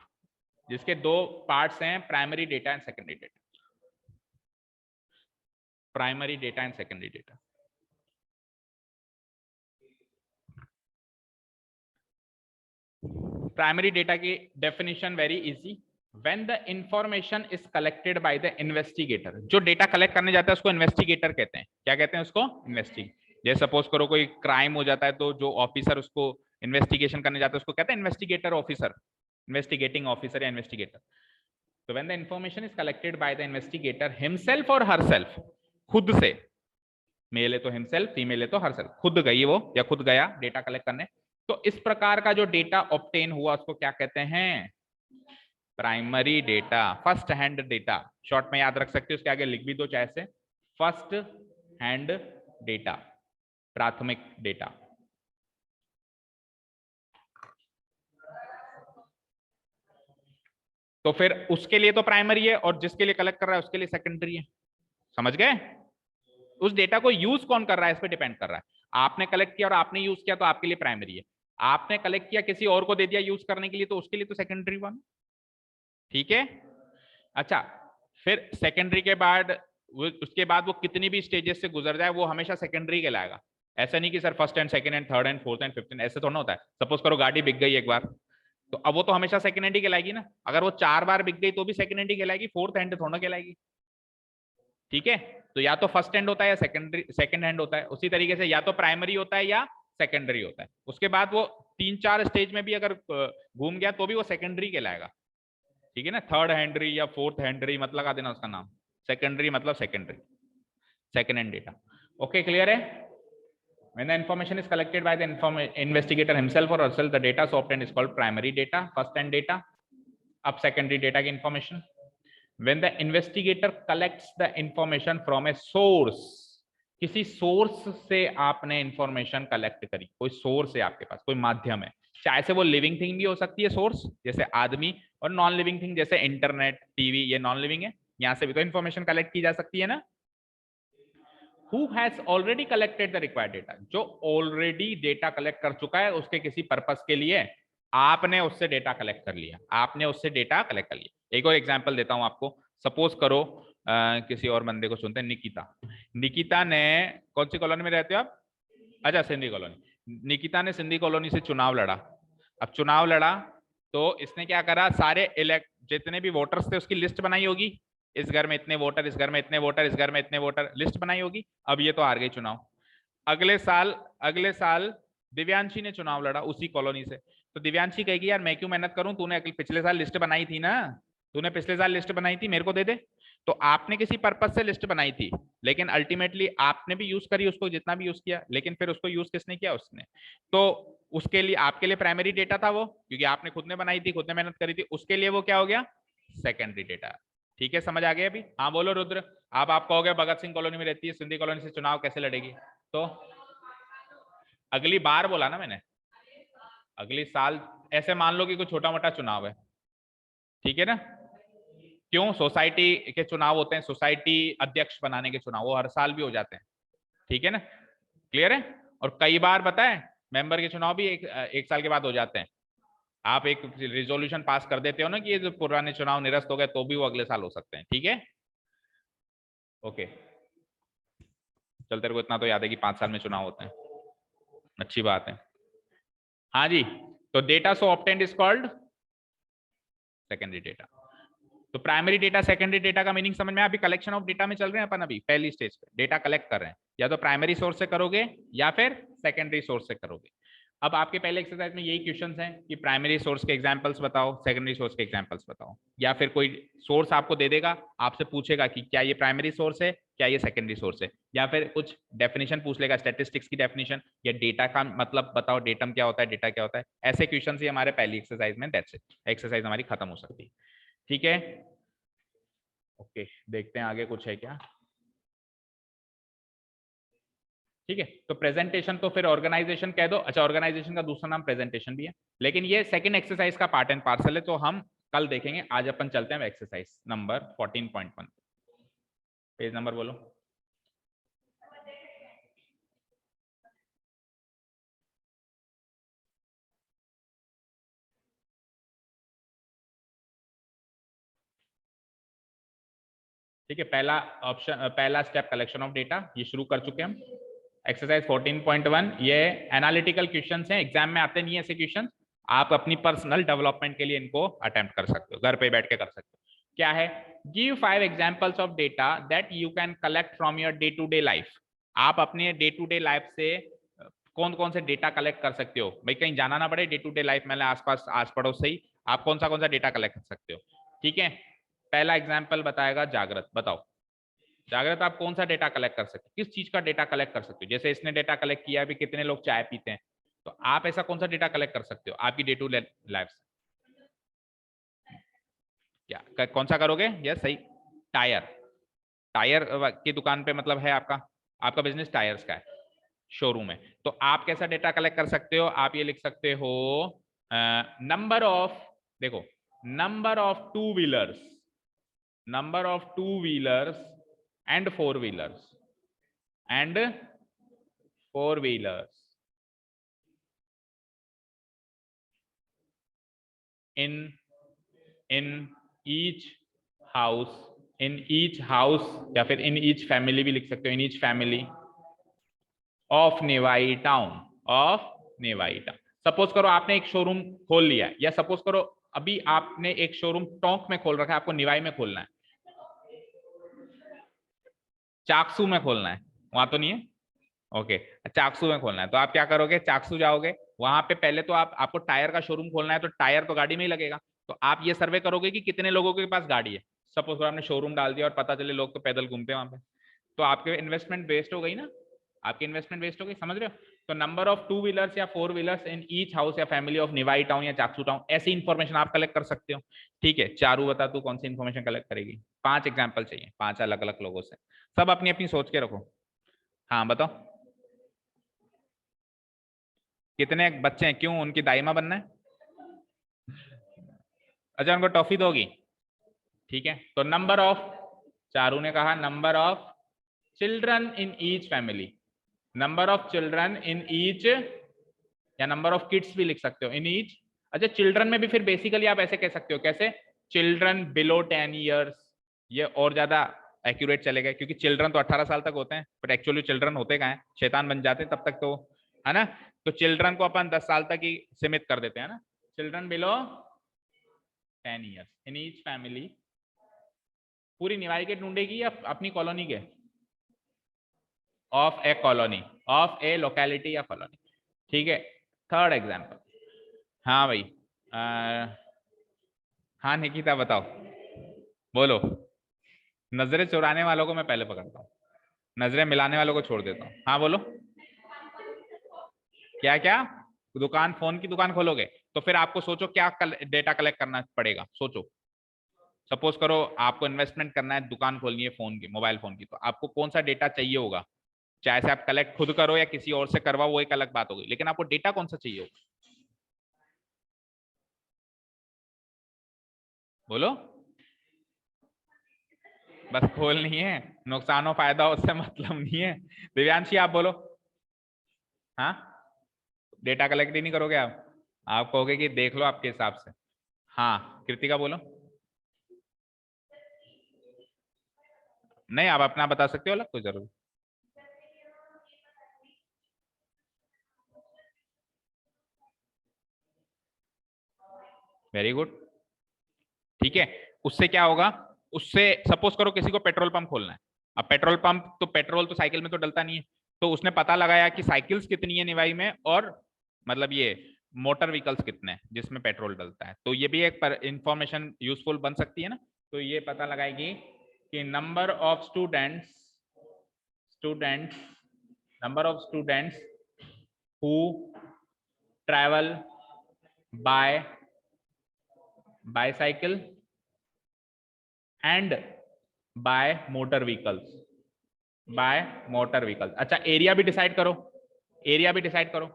जिसके दो पार्ट्स हैं, primary data and secondary data. Primary data and secondary data. Primary data की definition very easy, when the information is collected by the investigator. जो डेटा कलेक्ट करने जाता है उसको इन्वेस्टिगेटर कहते हैं। क्या कहते हैं उसको? इन्वेस्टिगेटर। जैसे सपोज करो कोई क्राइम हो जाता है तो जो ऑफिसर उसको इन्वेस्टिगेशन करने जाता है उसको कहते हैं इन्वेस्टिगेटर ऑफिसर, इन्वेस्टिगेटिंग ऑफिसर या इन्वेस्टिगेटर। तो when the information is collected by the investigator himself और हरसेल्फ, खुद से, मेल है तो हिमसेल्फ, फीमेल है तो हरसेल्फ, खुद गई वो या खुद गया डेटा कलेक्ट करने, तो इस प्रकार का जो डेटा ऑब्टेन हुआ उसको क्या कहते हैं? Primary data, first hand data. Short में याद रख सकते हो, उसके आगे लिख भी दो चाहे से, फर्स्ट हैंड डेटा, प्राथमिक डेटा। तो फिर उसके लिए तो प्राइमरी है और जिसके लिए कलेक्ट कर रहा है उसके लिए सेकेंडरी है। समझ गए? उस डेटा को यूज कौन कर रहा है इस पर डिपेंड कर रहा है। आपने कलेक्ट किया और आपने यूज किया तो आपके लिए प्राइमरी है, आपने कलेक्ट किया किसी और को दे दिया यूज करने के लिए तो उसके लिए तो सेकेंडरी वन। ठीक है? अच्छा, फिर सेकेंडरी के बाद उसके बाद वो कितनी भी स्टेजेस से गुजर जाए वो हमेशा सेकेंडरी कहलाएगा। ऐसा नहीं कि sir first and second and third and fourth and fifth and, ऐसे थोड़ा होता है। सपोज करो गाड़ी बिक गई एक बार तो अब वो तो हमेशा सेकंड हैंड ही कहलाएगी ना। अगर वो 4 बार बिक गई तो भी सेकंड हैंड ही कहलाएगी, फोर्थ हैंड थोड़ा कहलाएगी। ठीक है? तो या तो फर्स्ट हैंड होता है या सेकंड हैंड होता है। उसी तरीके से या तो प्राइमरी होता है या सेकेंडरी होता है। उसके बाद वो 3-4 स्टेज में भी अगर घूम गया तो भी वो सेकेंडरी कहलाएगा। ठीक है ना? थर्ड हैंडरी या फोर्थ हैंडरी मत लगा देना उसका नाम, सेकेंडरी मतलब secondary, second hand data. Okay, clear है? When the information is collected by the investigator himself or herself, the data so obtained is called primary data, first hand data. अब secondary data की information. When the investigator collects the information from a source, किसी source से आपने information collect करी, कोई source है आपके पास, कोई माध्यम है, चाहे से वो लिविंग थिंग भी हो सकती है सोर्स जैसे आदमी, और नॉन लिविंग थिंग जैसे इंटरनेट, टीवी, ये नॉन लिविंग है, यहां से भी तो इंफॉर्मेशन कलेक्ट की जा सकती है ना। Who has already collected the required data, जो ऑलरेडी डेटा कलेक्ट कर चुका है उसके किसी पर्पस के लिए, आपने उससे डेटा कलेक्ट कर लिया, आपने उससे डेटा कलेक्ट कर लिया। एक और एग्जांपल देता हूं आपको। सपोज करो किसी और बंदे को सुनते हैं, निकिता। निकिता ने, कौन सी कॉलोनी में रहते हो आप? अच्छा, सिंधी कॉलोनी। निकिता ने सिंधी कॉलोनी से चुनाव लड़ा। अब चुनाव लड़ा तो इसने क्या करा, सारे जितने भी वोटर्स थे उसकी लिस्ट बनाई होगी, इस घर में इतने वोटर, इस घर में इतने वोटर, इस घर में इतने वोटर, लिस्ट बनाई होगी। अब ये तो हार गई चुनाव। अगले साल दिव्यांशी ने चुनाव लड़ा उसी कॉलोनी से, तो दिव्यांशी कहेगी यार मैं क्यों मेहनत करूं, तूने पिछले साल लिस्ट बनाई थी ना, तूने पिछले साल लिस्ट बनाई थी, मेरे को दे दे। तो आपने किसी पर्पज से लिस्ट बनाई थी, लेकिन अल्टीमेटली आपने भी यूज करी उसको, जितना भी यूज किया, लेकिन फिर उसको यूज किसने किया? उसने। तो उसके लिए आपके लिए प्राइमरी डेटा था वो, क्योंकि आपने खुद ने बनाई थी, खुद ने मेहनत करी थी। उसके लिए वो क्या हो गया? Secondary data. ठीक है, समझ आ गया अभी? हाँ बोलो रुद्र। आप कहोगे भगत सिंह कॉलोनी में रहती है, सिंधी कॉलोनी से चुनाव कैसे लड़ेगी? तो अगली बार बोला ना मैंने, अगली साल। ऐसे मान लो कि कोई छोटा मोटा चुनाव है, ठीक है ना? क्यों? सोसाइटी के चुनाव होते हैं, सोसाइटी अध्यक्ष बनाने के चुनाव, वो हर साल भी हो जाते हैं। ठीक है ना? क्लियर है? और कई बार बताएं मेंबर के चुनाव भी एक साल के बाद हो जाते हैं। आप एक रिजोल्यूशन पास कर देते हो ना कि ये जो पुराने चुनाव निरस्त हो गए तो भी वो अगले साल हो सकते हैं। ठीक है? ओके, चल तेरे को इतना तो याद है कि 5 साल में चुनाव होते हैं, अच्छी बात है। हाँ जी, तो data so obtained is called secondary data. तो प्राइमरी डेटा, सेकेंडरी डेटा का मीनिंग समझ में? अभी कलेक्शन ऑफ डेटा में चल रहे हैं अपन, अभी पहली स्टेज पे डेटा कलेक्ट कर रहे हैं, या तो प्राइमरी सोर्स से करोगे या फिर सेकेंडरी सोर्स से करोगे। अब आपके पहले एक्सरसाइज में यही क्वेश्चंस हैं कि प्राइमरी सोर्स के एग्जांपल्स बताओ, सेकेंडरी सोर्स के एग्जांपल्स बताओ, या फिर कोई सोर्स आपको दे देगा, आपसे पूछेगा कि क्या ये प्राइमरी सोर्स है, क्या ये सेकेंडरी सोर्स है, या फिर कुछ डेफिनेशन पूछ लेगा, स्टैटिस्टिक्स की डेफिनेशन, या डेटा का मतलब बताओ, डेटम क्या होता है, डेटा क्या होता है। ऐसे क्वेश्चन ही हमारे पहली एक्सरसाइज में, दैट्स इट, एक्सरसाइज हमारी खत्म हो सकती है। ठीक है, ओके, देखते हैं आगे कुछ है क्या। ठीक है, तो प्रेजेंटेशन तो फिर ऑर्गेनाइजेशन कह दो। अच्छा, ऑर्गेनाइजेशन का दूसरा नाम प्रेजेंटेशन भी है, लेकिन ये सेकंड एक्सरसाइज का पार्ट एंड पार्सल है, तो हम कल देखेंगे। आज अपन चलते हैं एक्सरसाइज नंबर 14.1, पेज नंबर बोलो। ठीक है, पहला ऑप्शन, पहला स्टेप कलेक्शन ऑफ डेटा, ये शुरू कर चुके हैं हम। एक्सरसाइज 14.1 ये एनालिटिकल क्वेश्चंस हैं, एग्जाम में आते नहीं है ऐसे क्वेश्चन, आप अपनी पर्सनल डेवलपमेंट के लिए इनको अटेम्प्ट कर सकते हो, घर पे बैठ के कर सकते हो। क्या है, give 5 examples of data that you can collect from your day to day life. आप अपने डे टू डे लाइफ से कौन कौन से डेटा कलेक्ट कर सकते हो, भाई कहीं जाना ना पड़े, डे टू डे लाइफ में आसपास आस पड़ोस से ही आप कौन सा डेटा कलेक्ट कर सकते हो। ठीक है, पहला एग्जाम्पल बताएगा जागृत, बताओ जागृत आप कौन सा डेटा कलेक्ट कर सकते हो, किस चीज का डेटा कलेक्ट कर सकते हो। जैसे इसने डेटा कलेक्ट किया अभी कितने लोग चाय पीते हैं, तो आप ऐसा कौन सा डेटा कलेक्ट कर सकते हो आपकी डे टू डे लाइफ से। क्या कौन सा करोगे, यस सही, टायर, टायर की दुकान पे मतलब है आपका, आपका बिजनेस टायर्स का है, शोरूम है, तो आप कैसा डेटा कलेक्ट कर सकते हो, आप ये लिख सकते हो नंबर ऑफ, देखो number of two wheelers, number of two wheelers and four wheelers and four wheelers in in each house, in each house, या फिर in each family भी लिख सकते हो, in each family of Newai town, of Newai town. Suppose करो आपने एक showroom खोल लिया है, या सपोज करो अभी आपने एक शोरूम टोंक में खोल रखा है, आपको निवाई में खोलना है, चाकसू में खोलना है, वहां तो नहीं है, ओके, चाकसू में खोलना है, तो आप क्या करोगे, चाकसू जाओगे, वहां पे पहले तो आपको टायर का शोरूम खोलना है, तो टायर तो गाड़ी में ही लगेगा, तो आप ये सर्वे करोगे कि कितने लोगों के पास गाड़ी है। सपोज करो आपने शोरूम डाल दिया और पता चले लोग तो पैदल घूमते हैं वहां पे, तो आपके इन्वेस्टमेंट वेस्ट हो गई ना, आपकी इन्वेस्टमेंट वेस्ट हो गई, समझ रहे हो। तो नंबर ऑफ टू व्हीलर्स या four wheelers in each house या फैमिली ऑफ निवाई टाउन या चाकसू टाउन, ऐसी इन्फॉर्मेशन आप कलेक्ट कर सकते हो। ठीक है, चारू बता तू कौन सी इन्फॉर्मेशन कलेक्ट करेगी, 5 एग्जाम्पल चाहिए, 5 अलग अलग लोगों से, सब अपनी अपनी सोच के रखो। हाँ बताओ, कितने बच्चे हैं, क्यों उनकी दाइमा बनना है, अच्छा उनको टॉफी दोगी, ठीक है, तो नंबर ऑफ, चारू ने कहा number of children in each family, number of children in each, या नंबर ऑफ किड्स भी लिख सकते हो, इन ईच। अच्छा, चिल्ड्रन में भी फिर बेसिकली आप ऐसे कह सकते हो, कैसे, चिल्ड्रन बिलो 10 ईयर्स, ये और ज्यादा एक्यूरेट चलेगा, क्योंकि चिल्ड्रन तो 18 साल तक होते हैं, बट एक्चुअली चिल्ड्रन होते कहाँ हैं, शैतान बन जाते हैं तब तक तो, है ना, तो चिल्ड्रन को अपन 10 साल तक ही सीमित कर देते हैं ना, children below 10 years in each family, पूरी निवाई के ढूंढेगी या अपनी कॉलोनी के, of A colony, of A locality या कॉलोनी। ठीक है, थर्ड एग्जाम्पल, हाँ भाई, हाँ निकिता बताओ, बोलो। नजरें चुराने वालों को मैं पहले पकड़ता हूँ, नजरें मिलाने वालों को छोड़ देता हूँ, हाँ बोलो। क्या क्या, दुकान, फोन की दुकान खोलोगे, तो फिर आपको सोचो क्या डेटा कलेक्ट करना पड़ेगा, सोचो। सपोज करो आपको इन्वेस्टमेंट करना है, दुकान खोलनी है फोन की, मोबाइल फोन की, तो आपको कौन सा डेटा चाहिए होगा, चाहे से आप कलेक्ट खुद करो या किसी और से करवाओ, वो एक अलग बात होगी, लेकिन आपको डेटा कौन सा चाहिए होगा, बोलो। बस खोलनी है, नुकसान हो फायदा उससे मतलब नहीं है। दिव्यांशी आप बोलो, हाँ, डेटा कलेक्ट ही नहीं करोगे आप कहोगे कि देख लो आपके हिसाब से। हाँ कृतिका बोलो, नहीं आप अपना बता सकते हो, अलग कोई जरूर। वेरी गुड, ठीक है, उससे क्या होगा, उससे सपोज करो किसी को पेट्रोल पंप खोलना है, अब पेट्रोल पंप तो पेट्रोल तो साइकिल में तो डलता नहीं है, तो उसने पता लगाया कि साइकिल्स कितनी है निवाई में और मतलब ये मोटर व्हीकल्स कितने हैं जिसमें पेट्रोल डलता है, तो ये भी एक इंफॉर्मेशन यूजफुल बन सकती है ना। तो ये पता लगाएगी कि number of students number of students who travel by bicycle and by motor vehicles, by motor vehicles. अच्छा एरिया भी डिसाइड करो, एरिया भी डिसाइड करो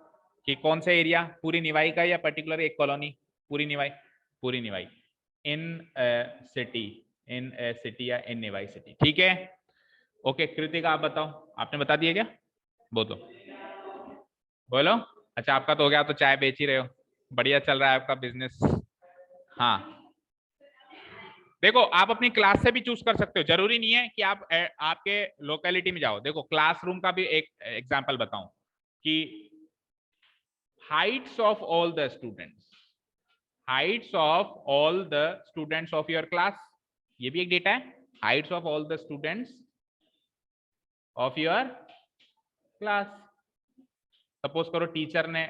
कि कौन सा एरिया, पूरी निवाई का या पर्टिकुलर एक कॉलोनी, पूरी निवाई, पूरी निवाई, इन सिटी, इन सिटी या इन निवाई सिटी, ठीक है। ओके कृतिका आप बताओ, आपने बता दिया क्या, बोलो बोलो। अच्छा आपका तो हो गया, तो चाय बेच ही रहे हो, बढ़िया चल रहा है आपका बिजनेस। हाँ देखो आप अपनी क्लास से भी चूज कर सकते हो, जरूरी नहीं है कि आप आपके लोकेलिटी में जाओ। देखो क्लासरूम का भी एक एग्जांपल बताऊं कि heights of all the students, heights of all the students of your class, ये भी एक डेटा है, heights of all the students of your class। Suppose करो टीचर ने,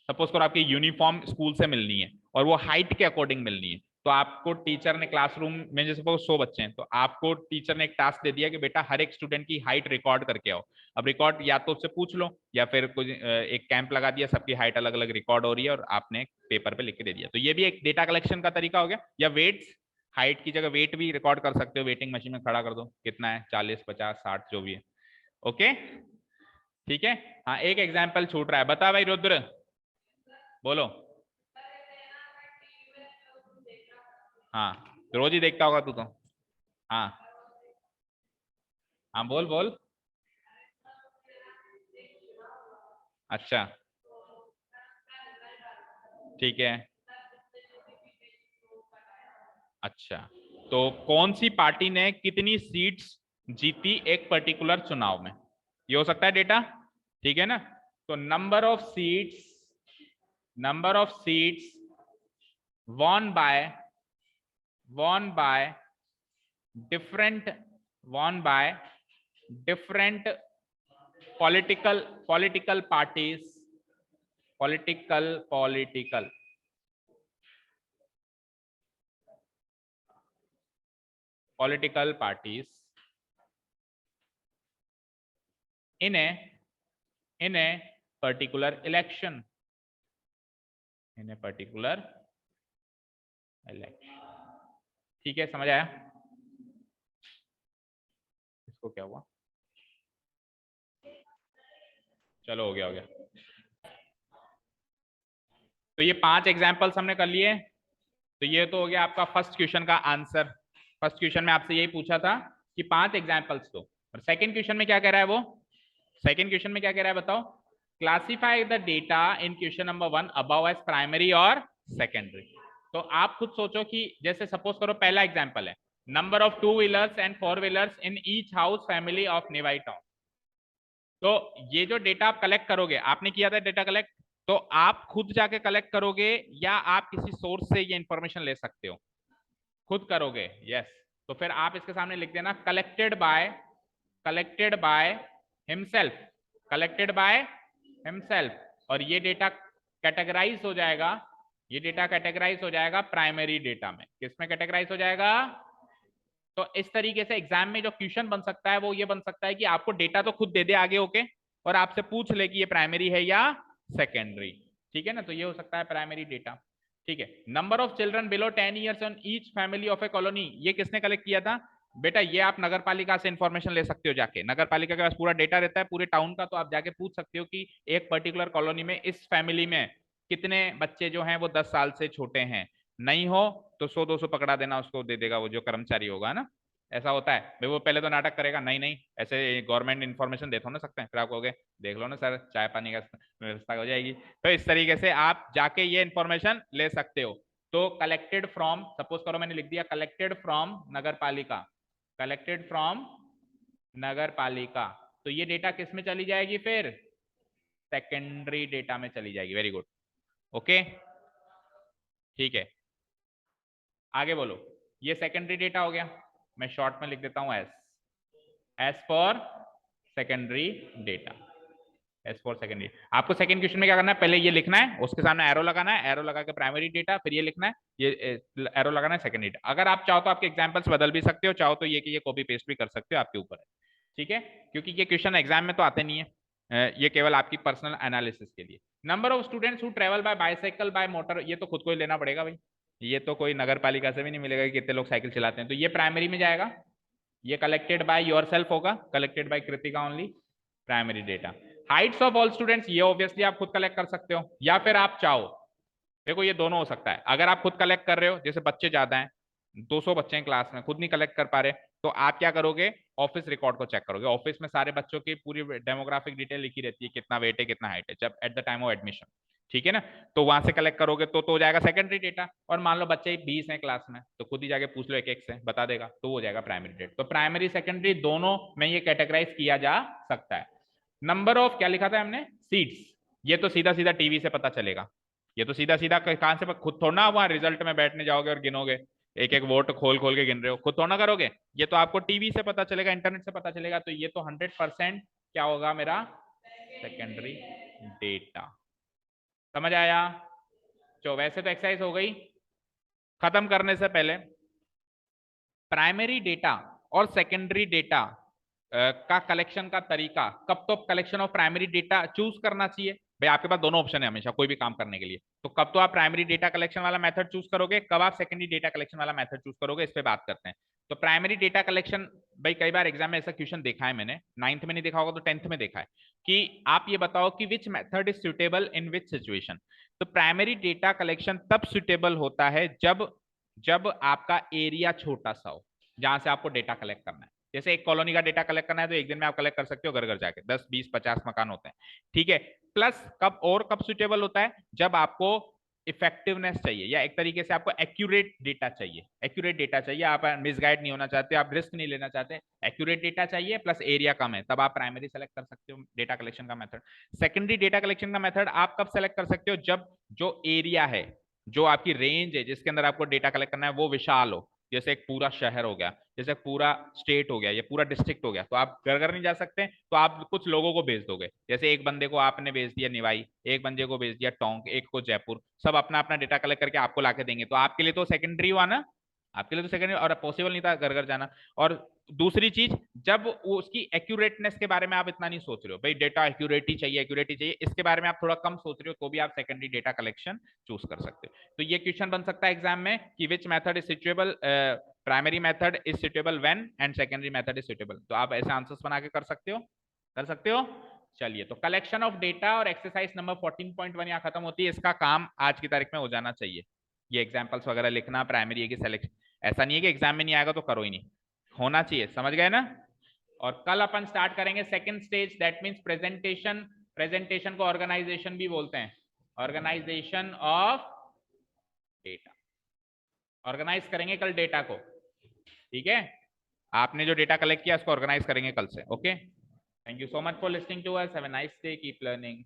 सपोज करो आपकी यूनिफॉर्म स्कूल से मिलनी है और वो हाइट के अकॉर्डिंग मिलनी है, तो आपको टीचर ने क्लासरूम में जैसे सपोज 100 बच्चे हैं, तो आपको टीचर ने एक टास्क दे दिया कि बेटा हर एक स्टूडेंट की हाइट रिकॉर्ड करके आओ। अब रिकॉर्ड या तो उससे पूछ लो या फिर कुछ एक कैंप लगा दिया, सबकी हाइट अलग अलग रिकॉर्ड हो रही है और आपने पेपर पे लिख के दे दिया, तो ये भी एक डेटा कलेक्शन का तरीका हो गया। या वेट्स, हाइट की जगह वेट भी रिकॉर्ड कर सकते हो, वेटिंग मशीन में खड़ा कर दो कितना है, 40 50 60 जो भी है। ओके ठीक है। हाँ एक एग्जाम्पल छूट रहा है, बता भाई रुद्र बोलो। हाँ रोज ही देखता होगा तू तो। हाँ हाँ बोल बोल। अच्छा ठीक है। अच्छा तो कौन सी पार्टी ने कितनी सीट्स जीती एक पर्टिकुलर चुनाव में, ये हो सकता है डेटा, ठीक है ना। तो number of seats won by won by different won by different political parties, political parties in a particular election, in a particular election, ठीक है समझ आया। इसको क्या हुआ, चलो हो गया हो गया। तो ये 5 एग्जाम्पल्स हमने कर लिए, तो ये तो हो गया आपका फर्स्ट क्वेश्चन का आंसर। फर्स्ट क्वेश्चन में आपसे यही पूछा था कि 5 एग्जाम्पल्स दो, और सेकंड क्वेश्चन में क्या कह रहा है वो, सेकंड क्वेश्चन में क्या कह रहा है बताओ, classify the data in question number 1 above as primary और सेकेंडरी। तो आप खुद सोचो कि जैसे सपोज करो पहला एग्जाम्पल है, number of 2 wheelers and 4 wheelers in each house family of Niwai town. तो ये जो डेटा आप कलेक्ट करोगे, आपने किया था डेटा कलेक्ट, तो आप खुद जाके कलेक्ट करोगे या आप किसी सोर्स से ये इंफॉर्मेशन ले सकते हो, खुद करोगे, यस। तो फिर आप इसके सामने लिख देना collected by himself, collected by himself. और ये डेटा कैटेगराइज हो जाएगा, ये डेटा कैटेगराइज हो जाएगा प्राइमरी डेटा में, किसमें कैटेगराइज हो जाएगा। तो इस तरीके से एग्जाम में जो क्वेश्चन बन सकता है वो ये बन सकता है कि आपको डेटा तो खुद दे दे आगे होके, और आपसे पूछ ले कि ये प्राइमरी है या सेकेंडरी, ठीक है ना। तो ये हो सकता है प्राइमरी डेटा, ठीक है। Number of children below 10 years on each family of A colony, ये किसने कलेक्ट किया था बेटा, ये आप नगर पालिका से इंफॉर्मेशन ले सकते हो जाके, नगर पालिका के पास पूरा डेटा रहता है पूरे टाउन का, तो आप जाके पूछ सकते हो कि एक पर्टिकुलर कॉलोनी में इस फैमिली में कितने बच्चे जो हैं वो 10 साल से छोटे हैं, नहीं हो तो 100-200 पकड़ा देना, उसको दे देगा वो जो कर्मचारी होगा ना। ऐसा होता है भाई, वो पहले तो नाटक करेगा, नहीं नहीं ऐसे गवर्नमेंट इन्फॉर्मेशन दे थोड़ा ना सकते हैं, फिर आप कहोगे देख लो ना सर चाय पानी का व्यवस्था हो जाएगी। तो इस तरीके से आप जाके ये इन्फॉर्मेशन ले सकते हो। तो कलेक्टेड फ्रॉम, सपोज करो मैंने लिख दिया कलेक्टेड फ्रॉम नगर पालिका, कलेक्टेड फ्रॉम नगर पालिका, तो ये डेटा किस में चली जाएगी फिर, सेकेंडरी डेटा में चली जाएगी। वेरी गुड, ओके ठीक है। आगे बोलो, ये सेकेंडरी डेटा हो गया, मैं शॉर्ट में लिख देता हूं S for secondary data. S for secondary. आपको सेकंड क्वेश्चन में क्या करना है, पहले ये लिखना है, उसके सामने एरो लगाना है, एरो लगा के प्राइमरी डेटा, फिर ये लिखना है, ये एरो लगाना है सेकेंडरी डेटा। अगर आप चाहो तो आपके एग्जाम्पल्स बदल भी सकते हो, चाहो तो ये कि ये कॉपी पेस्ट भी कर सकते हो, आपके ऊपर है। ठीक है, क्योंकि ये क्वेश्चन एग्जाम में तो आते नहीं है, ये केवल आपकी पर्सनल एनालिसिस के लिए। Number of students who travel by bicycle by motor, ये तो खुद को ही लेना पड़ेगा भाई, ये तो कोई नगर पालिका से भी नहीं मिलेगा कि कितने लोग साइकिल चलाते हैं, तो ये प्राइमरी में जाएगा। ये कलेक्टेड बाय योरसेल्फ होगा, collected by Kritika only, primary data. Heights of all students, ये ऑब्वियसली आप खुद कलेक्ट कर सकते हो, या फिर आप चाहो, देखो ये दोनों हो सकता है। अगर आप खुद कलेक्ट कर रहे हो, जैसे बच्चे ज्यादा हैं, 200 बच्चे हैं क्लास में, खुद नहीं कलेक्ट कर पा रहे, तो आप क्या करोगे, ऑफिस रिकॉर्ड को चेक करोगे। ऑफिस में सारे बच्चों की पूरी डेमोग्राफिक डिटेल लिखी रहती है, कितना वेट है कितना हाइट है, जब at the time of admission, ठीक है ना, तो वहां से कलेक्ट करोगे तो हो जाएगा सेकेंडरी डेटा। और मान लो बच्चे 20 हैं क्लास में, तो खुद ही जाके पूछ लो एक एक से, बता देगा, तो हो जाएगा प्राइमरी डेटा। तो प्राइमरी सेकेंडरी दोनों में ये कैटेगराइज किया जा सकता है। नंबर ऑफ, क्या लिखा था हमने, सीट्स, ये तो सीधा सीधा टीवी से पता चलेगा, ये तो सीधा सीधा कहां से, खुद थोड़ा ना वहां रिजल्ट में बैठने जाओगे और गिनोगे, एक एक वोट खोल खोल के गिन रहे हो, खुद थोड़ा ना करोगे, ये तो आपको टीवी से पता चलेगा, इंटरनेट से पता चलेगा, तो ये तो 100% क्या होगा मेरा, सेकेंडरी डेटा। समझ आया? तो वैसे तो एक्सरसाइज हो गई। खत्म करने से पहले प्राइमरी डेटा और सेकेंडरी डेटा का कलेक्शन का तरीका, कब तो collection of primary data choose करना चाहिए भाई, आपके पास दोनों ऑप्शन है हमेशा कोई भी काम करने के लिए, तो कब तो आप प्राइमरी डेटा कलेक्शन वाला मेथड चूज करोगे, कब आप सेकेंडरी डेटा कलेक्शन वाला मेथड चूज करोगे, इस पे बात करते हैं। तो प्राइमरी डेटा कलेक्शन, भाई कई बार एग्जाम में ऐसा क्वेश्चन देखा है मैंने, 9th में नहीं देखा होगा तो 10th में देखा है, कि आप ये बताओ कि which method is suitable in which situation. तो प्राइमरी डेटा कलेक्शन तब सुटेबल होता है जब जब आपका एरिया छोटा सा हो, जहां से आपको डेटा कलेक्ट करना है। जैसे एक कॉलोनी का डेटा कलेक्ट करना है तो एक दिन में आप कलेक्ट कर सकते हो घर घर जाके, 10 20 50 मकान होते हैं, ठीक है। प्लस कब सुटेबल होता है, जब आपको इफेक्टिवनेस चाहिए, या एक तरीके से आपको एक्यूरेट डेटा चाहिए, एक्यूरेट डेटा चाहिए, आप मिसगाइड नहीं होना चाहते, आप रिस्क नहीं लेना चाहते, एक्यूरेट डेटा चाहिए, प्लस एरिया कम है, तब आप प्राइमरी सेलेक्ट कर सकते हो डेटा कलेक्शन का मेथड। सेकेंडरी डेटा कलेक्शन का मेथड आप कब सेलेक्ट कर सकते हो, जब जो एरिया है, जो आपकी रेंज है जिसके अंदर आपको डेटा कलेक्ट करना है, वो विशाल हो, जैसे एक पूरा शहर हो गया, जैसे पूरा स्टेट हो गया, या पूरा डिस्ट्रिक्ट हो गया, तो आप घर घर नहीं जा सकते, तो आप कुछ लोगों को भेज दोगे, जैसे एक बंदे को आपने भेज दिया निवाई, एक बंदे को भेज दिया टोंक, एक को जयपुर, सब अपना अपना डेटा कलेक्ट करके आपको लाके देंगे, तो आपके लिए तो सेकेंडरी हुआ ना, आपके लिए तो सेकेंडरी, और पॉसिबल नहीं था घर घर जाना। और दूसरी चीज, जब उसकी एक्यूरेटनेस के बारे में आप इतना नहीं सोच रहे हो, भाई डेटा एक्यूरेटी चाहिए, एक्यूरेटी चाहिए, इसके बारे में आप थोड़ा कम सोच रहे हो, तो भी आप सेकेंडरी डेटा कलेक्शन चूज कर सकते हो। तो ये क्वेश्चन बन सकता है एग्जाम में कि which method is suitable, primary method is suitable when and secondary method is suitable, तो आप ऐसे आंसर्स बना के कर सकते हो, कर सकते हो। चलिए, तो कलेक्शन ऑफ डेटा और एक्सरसाइज नंबर 14.1 यहाँ खत्म होती है, इसका काम आज की तारीख में हो जाना चाहिए, ये एग्जाम्पल्स वगैरह लिखना, प्राइमरी की सिलेक्शन, ऐसा नहीं है कि एग्जाम में नहीं आएगा तो करो ही नहीं, होना चाहिए, समझ गए ना। और कल अपन स्टार्ट करेंगे second stage, that means presentation, presentation को ऑर्गेनाइजेशन भी बोलते हैं, ऑर्गेनाइजेशन ऑफ डेटा, ऑर्गेनाइज करेंगे कल डेटा को, ठीक है, आपने जो डेटा कलेक्ट किया उसको ऑर्गेनाइज करेंगे कल से, okay. Thank you so much for listening to us, have a nice day, keep learning.